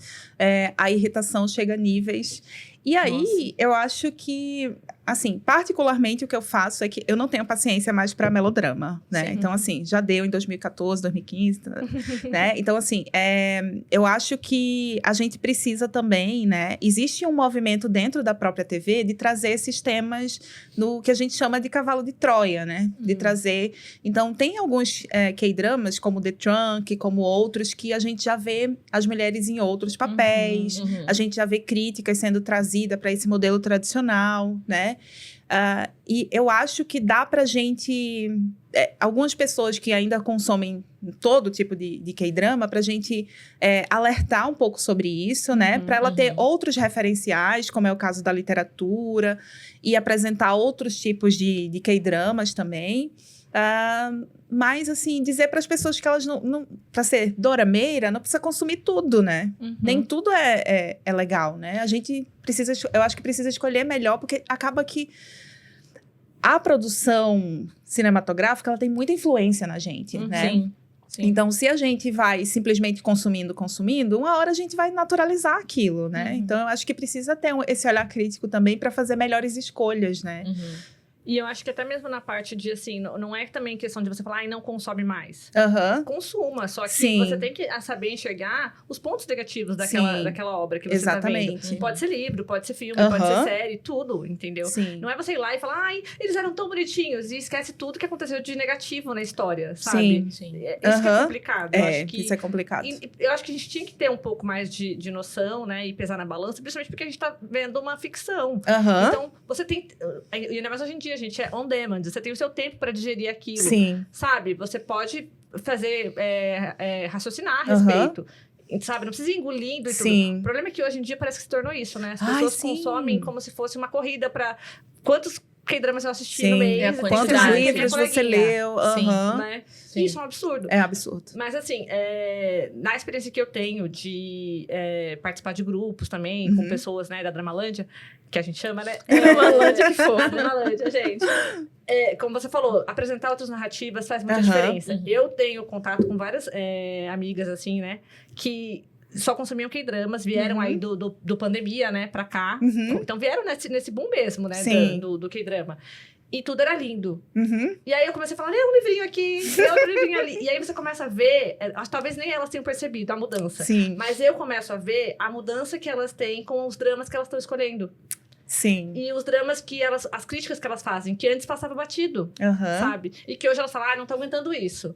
a irritação chega a níveis. E aí, eu acho que, assim, particularmente o que eu faço é que eu não tenho paciência mais para melodrama, né? Sim. Então, assim, já deu em 2014, 2015, né? Então, assim, eu acho que a gente precisa também, né? Existe um movimento dentro da própria TV de trazer esses temas no que a gente chama de cavalo de Troia, né? De trazer... Então, tem alguns K-dramas, como The Trunk, como outros, que a gente já vê as mulheres em outros papéis, a gente já vê críticas sendo trazidas para esse modelo tradicional, né? E eu acho que dá pra gente... algumas pessoas que ainda consomem todo tipo de K-drama, pra gente alertar um pouco sobre isso, né? Pra ela ter outros referenciais, como é o caso da literatura, e apresentar outros tipos de K-dramas também. Mas, assim, dizer para as pessoas que elas não... Para ser dorameira, não precisa consumir tudo, né? Nem tudo é legal, né? A gente precisa... Eu acho que precisa escolher melhor, porque acaba que a produção cinematográfica, ela tem muita influência na gente, né? Sim. Então, se a gente vai simplesmente consumindo, uma hora a gente vai naturalizar aquilo, né? Então, eu acho que precisa ter esse olhar crítico também para fazer melhores escolhas, né? E eu acho que até mesmo na parte de, assim, não é também questão de você falar, não consome mais. Consuma, só que você tem que saber enxergar os pontos negativos daquela obra que você tá vendo. Pode ser livro, pode ser filme, pode ser série, tudo, entendeu? Não é você ir lá e falar, eles eram tão bonitinhos, e esquece tudo que aconteceu de negativo na história, sabe? Isso que é complicado. Eu acho que, isso é complicado. Eu acho que a gente tinha que ter um pouco mais de noção, né, e pesar na balança, principalmente porque a gente tá vendo uma ficção. Então, você tem... E ainda mais hoje em dia, a gente é on demand, você tem o seu tempo para digerir aquilo, sabe? Você pode fazer, raciocinar a respeito, sabe? Não precisa ir engolindo e tudo. O problema é que hoje em dia parece que se tornou isso, né? As pessoas consomem como se fosse uma corrida para quantos K-dramas eu assisti no mês. Quantos livros você leu. Né? Isso é um absurdo. É absurdo. Mas, assim, na experiência que eu tenho de participar de grupos também, com pessoas, né, da Dramalândia, que a gente chama, né? Dramalândia que for. Dramalândia, gente. Como você falou, apresentar outras narrativas faz muita diferença. Eu tenho contato com várias amigas, assim, né, que só consumiam K-dramas, vieram aí do pandemia, né, pra cá. Então, vieram nesse boom mesmo, né, do K-drama. E tudo era lindo. E aí eu comecei a falar, lê um livrinho aqui, lê outro livrinho ali. E aí você começa a ver, talvez nem elas tenham percebido a mudança. Mas eu começo a ver a mudança que elas têm com os dramas que elas estão escolhendo. E os dramas que as críticas que elas fazem, que antes passava batido, sabe? E que hoje elas falam, não tô aguentando isso.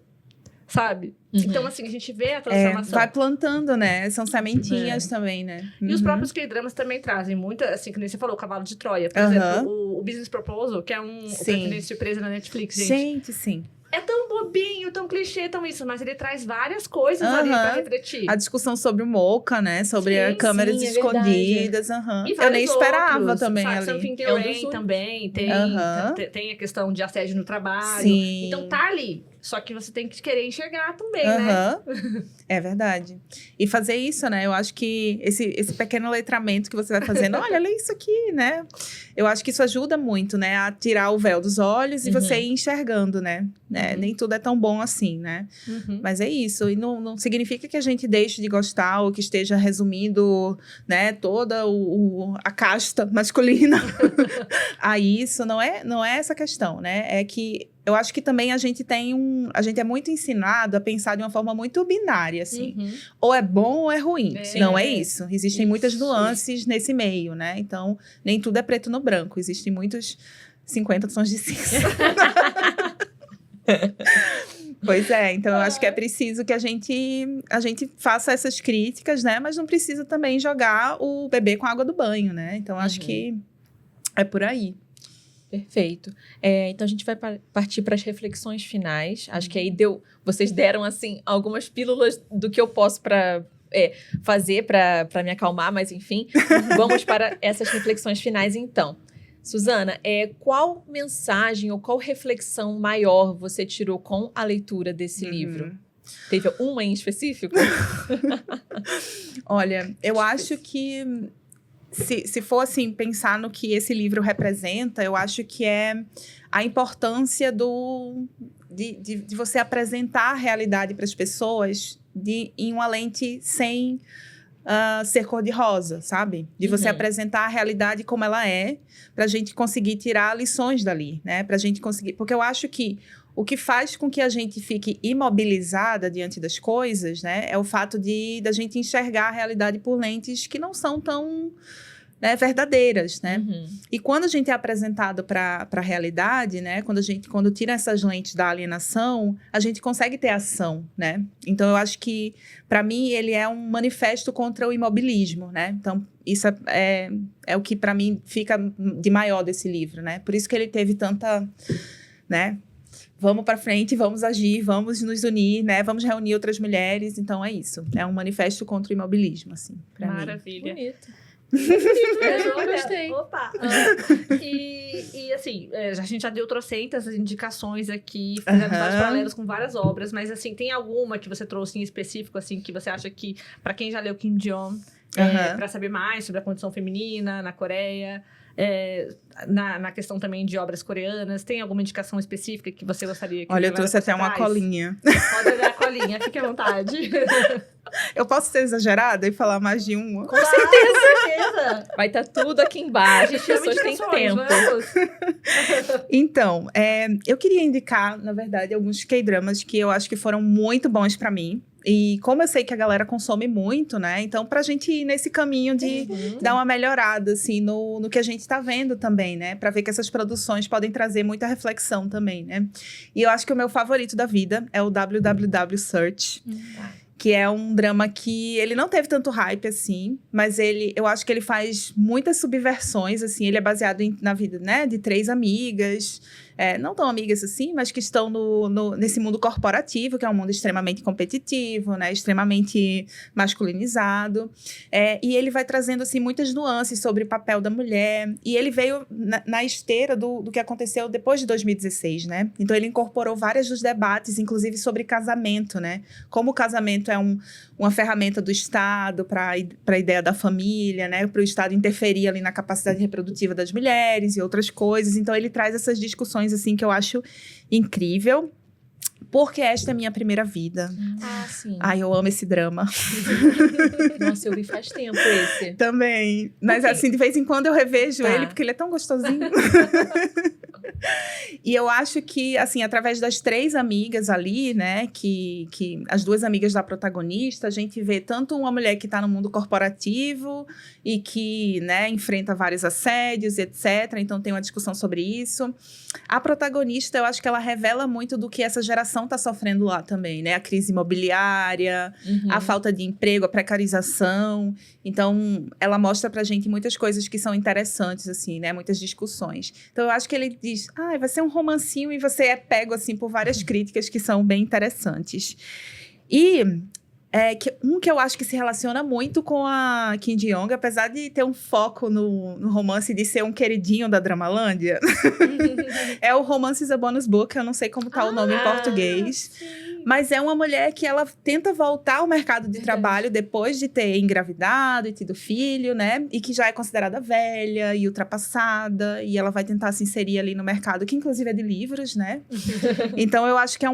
Sabe? Então, assim, a gente vê a transformação. Vai plantando, né? São sementinhas também, né? E os próprios K-dramas também trazem muita, assim, que nem você falou, o Cavalo de Troia. Por exemplo, o Business Proposal, que é o Pretendente Surpresa na Netflix, gente. É tão bobinho, tão clichê, tão isso, mas ele traz várias coisas ali pra refletir. A discussão sobre o Mocha, né? Sobre câmeras escondidas. Eu nem esperava outros, também sabe? ali. Something in the Rain também tem a questão de assédio no trabalho. Então tá ali. Só que você tem que querer enxergar também, né? É verdade. E fazer isso, né? Eu acho que esse pequeno letramento que você vai fazendo, olha isso aqui, né? Eu acho que isso ajuda muito, né? A tirar o véu dos olhos e você ir enxergando, né? Nem tudo é tão bom assim, né? Mas é isso. E não significa que a gente deixe de gostar ou que esteja resumindo, né? Toda a casta masculina a isso. Não é essa questão, né? É que eu acho que também a gente é muito ensinado a pensar de uma forma muito binária, assim. Ou é bom ou é ruim. Não é isso. Existem muitas nuances nesse meio, né? Então, nem tudo é preto no branco. Existem muitos 50 tons de cinza. Pois é, então eu acho que é preciso que a gente faça essas críticas, né? Mas não precisa também jogar o bebê com a água do banho, né? Então, acho que é por aí. Perfeito. Então, a gente vai partir para as reflexões finais. Acho que aí vocês deram, assim, algumas pílulas do que eu posso fazer para me acalmar, mas, enfim, vamos para essas reflexões finais, então. Suzana, qual mensagem ou qual reflexão maior você tirou com a leitura desse livro? Teve uma em específico? Olha, eu acho que... Se for, assim, pensar no que esse livro representa, eu acho que é a importância de você apresentar a realidade para as pessoas em uma lente sem ser cor-de-rosa, sabe? De você apresentar a realidade como ela é, para a gente conseguir tirar lições dali, né? Para a gente conseguir... Porque eu acho que o que faz com que a gente fique imobilizada diante das coisas, né? É o fato da gente enxergar a realidade por lentes que não são tão né, verdadeiras, né? Uhum. E quando a gente é apresentado para a realidade, né? Quando tira essas lentes da alienação, a gente consegue ter ação, né? Então, eu acho que, para mim, ele é um manifesto contra o imobilismo, né? Então, isso é o que, para mim, fica de maior desse livro, né? Por isso que ele teve tanta, né? Vamos para frente, vamos agir, vamos nos unir, né? Vamos reunir outras mulheres. Então, é isso. É um manifesto contra o imobilismo, assim, para mim. Maravilha. Bonito. Eu gostei. Opa! E assim, a gente já deu trocentas indicações aqui, fizemos vários paralelos com várias obras, mas assim, tem alguma que você trouxe em específico, assim, que você acha que, para quem já leu Kim Jong, para saber mais sobre a condição feminina na Coreia, na questão também de obras coreanas, tem alguma indicação específica que você gostaria que Olha, eu trouxe até uma colinha. Pode olhar a colinha, fique à vontade. Eu posso ser exagerada e falar mais de uma? Com certeza! Vai estar tudo aqui embaixo, as Chama pessoas têm indicações, tempo. vamos. Então, eu queria indicar, na verdade, alguns K-dramas que eu acho que foram muito bons pra mim. E como eu sei que a galera consome muito, né? Então, pra gente ir nesse caminho de dar uma melhorada, assim, no que a gente tá vendo também, né? Pra ver que essas produções podem trazer muita reflexão também, né? E eu acho que o meu favorito da vida é o WWW Search. Que é um drama que ele não teve tanto hype, assim, mas eu acho que ele faz muitas subversões, assim, ele é baseado na vida, né, de 3 amigas, não tão amigas assim, mas que estão nesse mundo corporativo, que é um mundo extremamente competitivo, né, extremamente masculinizado, e ele vai trazendo, assim, muitas nuances sobre o papel da mulher, e ele veio na esteira do que aconteceu depois de 2016, né, então ele incorporou vários dos debates, inclusive sobre casamento, né, como o casamento é uma ferramenta do Estado para a ideia da família, né? Para o Estado interferir ali na capacidade reprodutiva das mulheres e outras coisas. Então, ele traz essas discussões, assim, que eu acho incrível. Porque esta é a minha primeira vida. Sim. Ai, eu amo esse drama. Nossa, eu vi faz tempo esse. Também. Mas, assim, de vez em quando eu revejo ele, porque ele é tão gostosinho. E eu acho que, assim, através das 3 amigas ali, né, que as 2 amigas da protagonista, a gente vê tanto uma mulher que tá no mundo corporativo e que, né, enfrenta vários assédios, etc. Então, tem uma discussão sobre isso. A protagonista, eu acho que ela revela muito do que essa geração tá sofrendo lá também, né? A crise imobiliária, a falta de emprego, a precarização. Então, ela mostra pra gente muitas coisas que são interessantes, assim, né? Muitas discussões. Então, eu acho que ele diz, vai ser um romancinho e você é pego, assim, por várias críticas que são bem interessantes. E que eu acho que se relaciona muito com a Kim Ji-young, apesar de ter um foco no romance de ser um queridinho da Dramalândia. É o Romance is a Bonus Book, eu não sei como tá o nome em português. Sim. Mas é uma mulher que ela tenta voltar ao mercado de trabalho depois de ter engravidado e tido filho, né? E que já é considerada velha e ultrapassada. E ela vai tentar se inserir ali no mercado, que inclusive é de livros, né? Então, eu acho que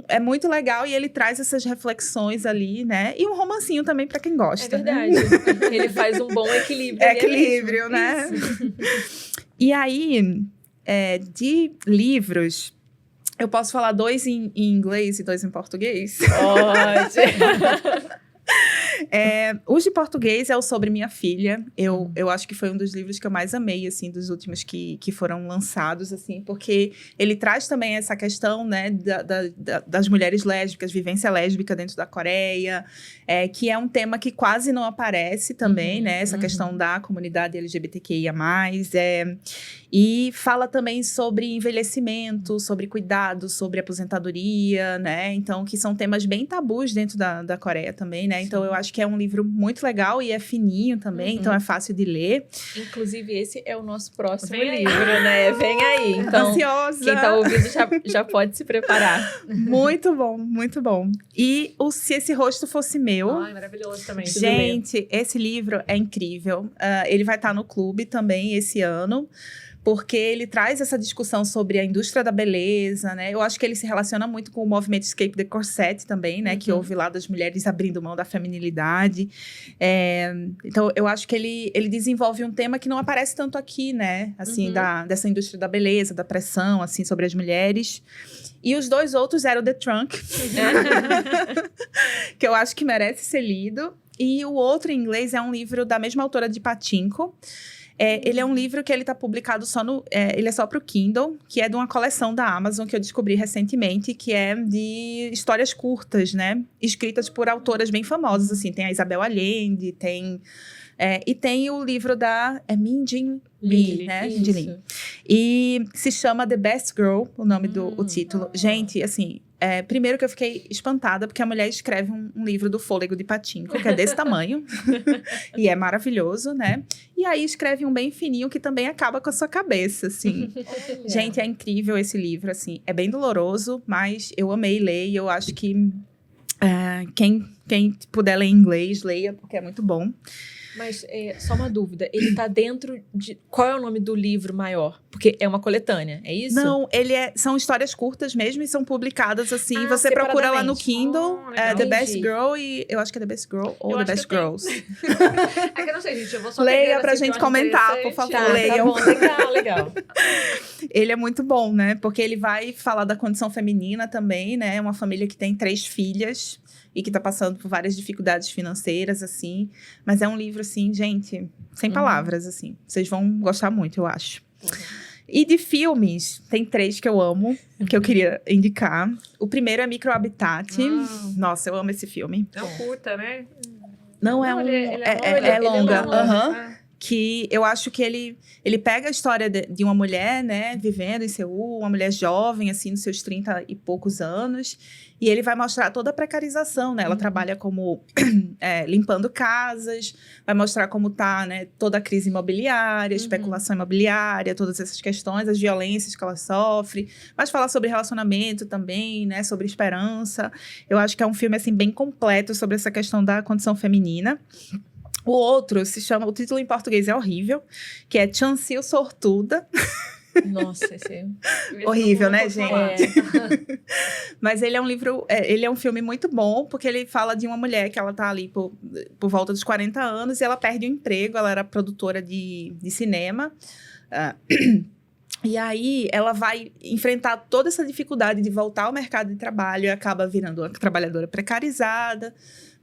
é muito legal. E ele traz essas reflexões ali, né? E um romancinho também pra quem gosta. É verdade. Né? Ele faz um bom equilíbrio. Equilíbrio, né? E aí, de livros... Eu posso falar 2 em inglês e 2 em português? Pode. Os de português é o Sobre Minha Filha. Eu acho que foi um dos livros que eu mais amei, assim, dos últimos que foram lançados, assim, porque ele traz também essa questão, né, das mulheres lésbicas, vivência lésbica dentro da Coreia, que é um tema que quase não aparece também, né, essa questão da comunidade LGBTQIA+, e fala também sobre envelhecimento, sobre cuidado, sobre aposentadoria, né, então, que são temas bem tabus dentro da Coreia também, né, então eu acho que é um livro muito legal e é fininho também, então é fácil de ler. Inclusive, esse é o nosso próximo Vem livro, né? Vem aí. Então, ansiosa! Quem tá ouvindo já pode se preparar. Muito bom, muito bom. E Se Esse Rosto Fosse Meu... Ai, maravilhoso também. Gente, esse livro é incrível. Ele vai estar no clube também esse ano. porque ele traz essa discussão sobre a indústria da beleza, né? Eu acho que ele se relaciona muito com o movimento Escape the Corset também, né? Que houve lá das mulheres abrindo mão da feminilidade. Então, eu acho que ele desenvolve um tema que não aparece tanto aqui, né? Assim, dessa indústria da beleza, da pressão, assim, sobre as mulheres. E os dois outros eram The Trunk, que eu acho que merece ser lido. E o outro, em inglês, é um livro da mesma autora de Pachinko. Ele é um livro que ele tá publicado só no... ele é só pro Kindle, que é de uma coleção da Amazon que eu descobri recentemente, que é de histórias curtas, né? Escritas por autoras bem famosas, assim. Tem a Isabel Allende, tem... e tem o livro da Min-Jin Lee, né? Min-Jin Lee. E se chama The Best Girl, o nome o título. Gente, assim... primeiro que eu fiquei espantada, porque a mulher escreve um livro do Fôlego de Pachinko, que é desse tamanho. E é maravilhoso, né? E aí escreve um bem fininho, que também acaba com a sua cabeça, assim. Gente, é incrível esse livro, assim. É bem doloroso, mas eu amei ler. E eu acho que quem puder ler em inglês, leia, porque é muito bom. Mas, só uma dúvida. Ele tá dentro de... Qual é o nome do livro maior? Porque é uma coletânea, é isso? Não, são histórias curtas mesmo e são publicadas assim. Você procura lá no Kindle, The Best Girl e... Eu acho que é The Best Girl ou The Best Girls. É que eu não sei, gente. Eu vou só leia pra gente comentar, por favor. Leiam. Tá bom, legal. Ele é muito bom, né? Porque ele vai falar da condição feminina também, né? Uma família que tem 3 filhas. E que tá passando por várias dificuldades financeiras, assim. Mas é um livro, assim, gente, sem palavras, assim. Vocês vão gostar muito, eu acho. E de filmes, tem 3 que eu amo, que eu queria indicar. O primeiro é Microhabitat. Nossa, eu amo esse filme. É um curta, né? Não, é longa. Que eu acho que ele pega a história de uma mulher, né, vivendo em Seul, uma mulher jovem, assim, nos seus 30 e poucos anos, e ele vai mostrar toda a precarização, né? Ela trabalha como limpando casas, vai mostrar como tá, né, toda a crise imobiliária, especulação imobiliária, todas essas questões, as violências que ela sofre, mas fala sobre relacionamento também, né, sobre esperança. Eu acho que é um filme, assim, bem completo sobre essa questão da condição feminina. O outro se chama... O título em português é horrível, que é Chansil Sortuda. Nossa, esse é... Horrível, né, gente? Mas ele é um livro... ele é um filme muito bom, porque ele fala de uma mulher que ela tá ali por volta dos 40 anos e ela perde o emprego. Ela era produtora de cinema. E aí, ela vai enfrentar toda essa dificuldade de voltar ao mercado de trabalho e acaba virando uma trabalhadora precarizada.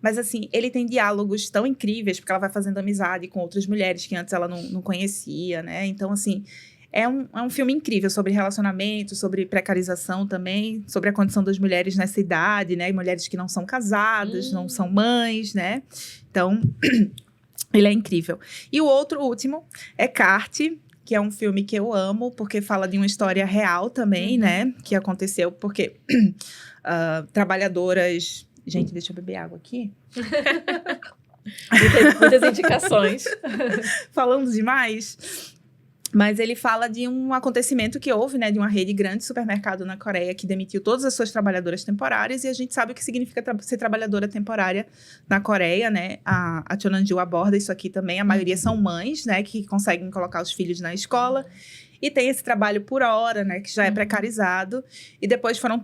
Mas, assim, ele tem diálogos tão incríveis, porque ela vai fazendo amizade com outras mulheres que antes ela não conhecia, né? Então, assim, é um filme incrível sobre relacionamento, sobre precarização também, sobre a condição das mulheres nessa idade, né? E mulheres que não são casadas, não são mães, né? Então, ele é incrível. E o último, é Carte, que é um filme que eu amo, porque fala de uma história real também, né? Que aconteceu porque trabalhadoras... Gente, deixa eu beber água aqui. Muitas indicações. Falando demais. Mas ele fala de um acontecimento que houve, né? De uma rede grande de supermercado na Coreia que demitiu todas as suas trabalhadoras temporárias. E a gente sabe o que significa ser trabalhadora temporária na Coreia, né? A Chonanju aborda isso aqui também. A maioria são mães, né? Que conseguem colocar os filhos na escola. E tem esse trabalho por hora, né, que já é precarizado. E depois foram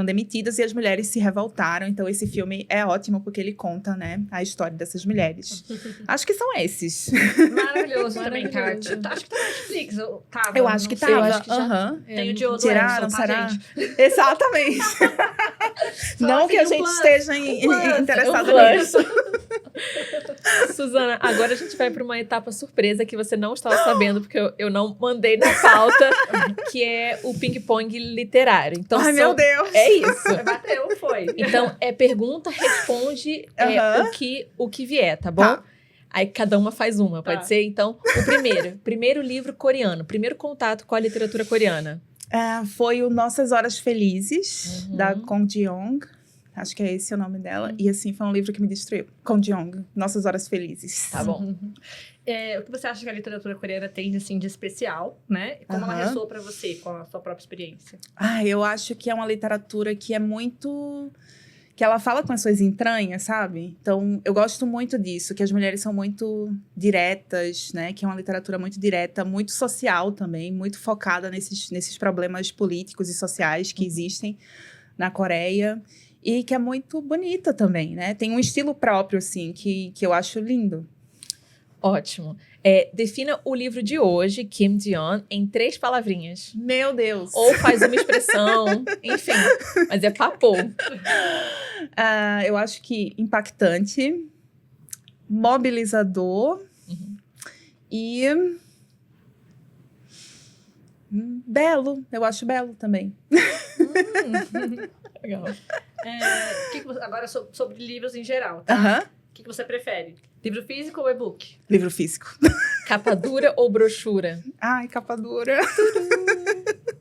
demitidas e as mulheres se revoltaram. Então, esse filme é ótimo porque ele conta, né, a história dessas mulheres. Acho que são esses. Maravilhoso também, Carte. Acho que tá na Netflix. Eu acho que tava. Eu acho que já... Tem o de outro. Tiraram, será? Exatamente. Não que a gente esteja interessado nisso. Suzana, agora a gente vai para uma etapa surpresa que você não estava sabendo, porque eu não mandei na pauta, que é o ping-pong literário. Então, meu Deus! É isso. Bateu, foi. Então, pergunta, responde o que vier, tá bom? Tá. Aí cada uma faz uma, pode ser? Então, o primeiro livro coreano, primeiro contato com a literatura coreana. Foi o Nossas Horas Felizes, da Kong Ji-young. Acho que é esse o nome dela. E, assim, foi um livro que me destruiu. Kong Ji-young, Nossas Horas Felizes. Tá bom. O que você acha que a literatura coreana tem, assim, de especial, né? E como ela ressoa pra você, com a sua própria experiência? Eu acho que é uma literatura que é muito... que ela fala com as suas entranhas, sabe? Então, eu gosto muito disso, que as mulheres são muito diretas, né? Que é uma literatura muito direta, muito social também, muito focada nesses problemas políticos e sociais que existem na Coreia. E que é muito bonita também, né? Tem um estilo próprio, assim, que eu acho lindo. Ótimo. Defina o livro de hoje, Kim Ji-yeon, em 3 palavrinhas. Meu Deus! Ou faz uma expressão, enfim. Mas é papo. Eu acho que impactante, mobilizador e belo. Eu acho belo também. Legal. Agora sobre livros em geral, tá? Aham. O que você prefere? Livro físico ou e-book? Livro físico. Capa dura ou brochura? Ai, capa dura.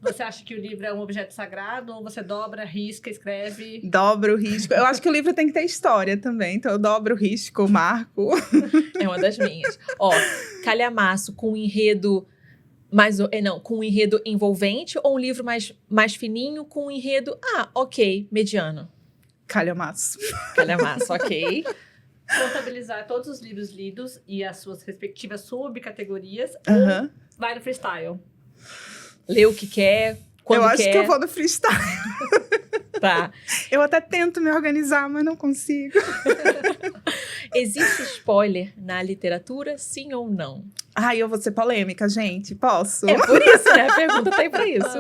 Você acha que o livro é um objeto sagrado ou você dobra, risca, escreve? Dobro, risco. Eu acho que o livro tem que ter história também. Então, eu dobro, risco, marco. É uma das minhas. Calhamaço com um enredo com um enredo envolvente ou um livro mais fininho com um enredo, ok, mediano? Calhamaço. Calhamaço, ok. Contabilizar todos os livros lidos e as suas respectivas subcategorias Aham. ou vai no freestyle? Lê o que quer, quando Eu quer. acho que eu vou no freestyle. Tá. Eu até tento me organizar, mas não consigo. Existe spoiler na literatura, sim ou não? Ai, eu vou ser polêmica, gente. Posso? É por isso, né? A pergunta tá aí pra isso.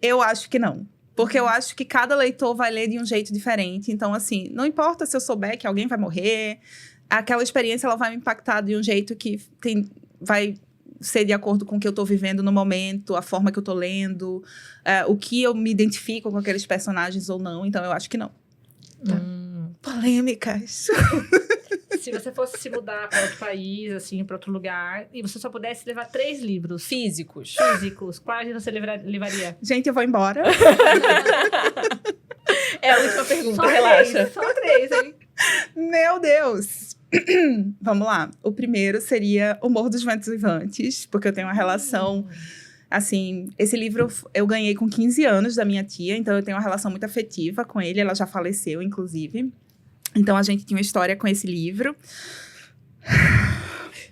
Eu acho que não. Porque eu acho que cada leitor vai ler de um jeito diferente. Então, assim, não importa se eu souber que alguém vai morrer, aquela experiência ela vai me impactar de um jeito que vai ser de acordo com o que eu tô vivendo no momento, a forma que eu tô lendo, o que eu me identifico com aqueles personagens ou não. Então, eu acho que não. Polêmicas. Se você fosse se mudar para outro país, assim, para outro lugar, e você só pudesse levar 3 livros Físicos. quais você levaria? Gente, eu vou embora. É a última pergunta, Só relaxa. 3, só 3, hein? Meu Deus! Vamos lá. O primeiro seria O Morro dos Ventos Vivantes, porque eu tenho uma relação... Assim, esse livro eu ganhei com 15 anos da minha tia, então eu tenho uma relação muito afetiva com ele. Ela já faleceu, inclusive. Então, a gente tinha uma história com esse livro.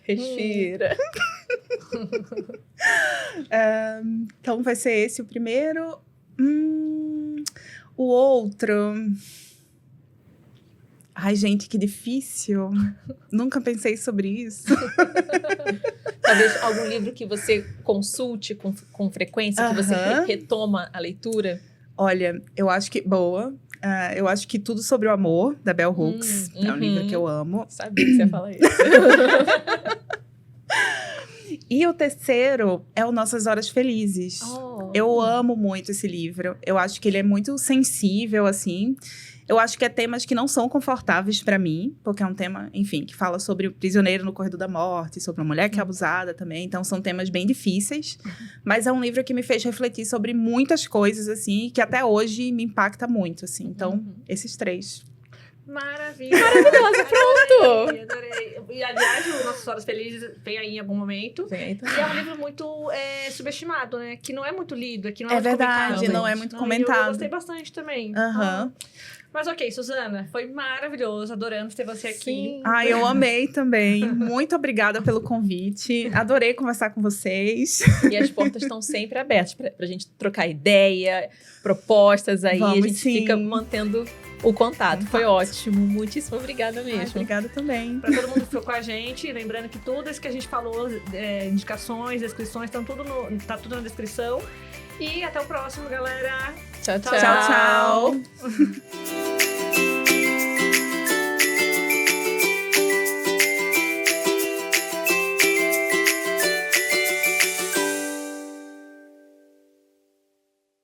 Respira. Então, vai ser esse o primeiro. O outro... Ai, gente, que difícil. Nunca pensei sobre isso. Talvez algum livro que você consulte com frequência, que você retoma a leitura. Olha, eu acho que... Boa. Eu acho que Tudo Sobre o Amor, da Bell Hooks. É um livro que eu amo. Sabia que você ia falar isso. E o terceiro é o Nossas Horas Felizes. Eu amo muito esse livro. Eu acho que ele é muito sensível, assim. Eu acho que é temas que não são confortáveis pra mim, porque é um tema, enfim, que fala sobre o prisioneiro no corredor da morte, sobre uma mulher que é abusada também. Então, são temas bem difíceis. Mas é um livro que me fez refletir sobre muitas coisas, assim, que até hoje me impacta muito, assim. Então, esses 3. Maravilha! Maravilhosa, pronto! Adorei. E, aliás, o Nossas Horas Felizes vem aí em algum momento. Vem aí, E é um livro muito subestimado, né? Que não é muito lido, que não é muito verdade, comentado. não é muito comentado. Eu gostei bastante também. Mas ok, Suzana, foi maravilhoso, adoramos ter você aqui. Sim. Ai, eu amei também. Muito obrigada pelo convite. Adorei conversar com vocês. E as portas estão sempre abertas pra gente trocar ideia, propostas aí. Vamos, a gente sim. fica mantendo o contato. Foi ótimo. Muitíssimo obrigada mesmo. Ai, obrigada também. Pra todo mundo que ficou com a gente, lembrando que tudo isso que a gente falou, indicações, descrições, tá tudo na descrição. E até o próximo, galera. Tchau, tchau. Tchau, tchau.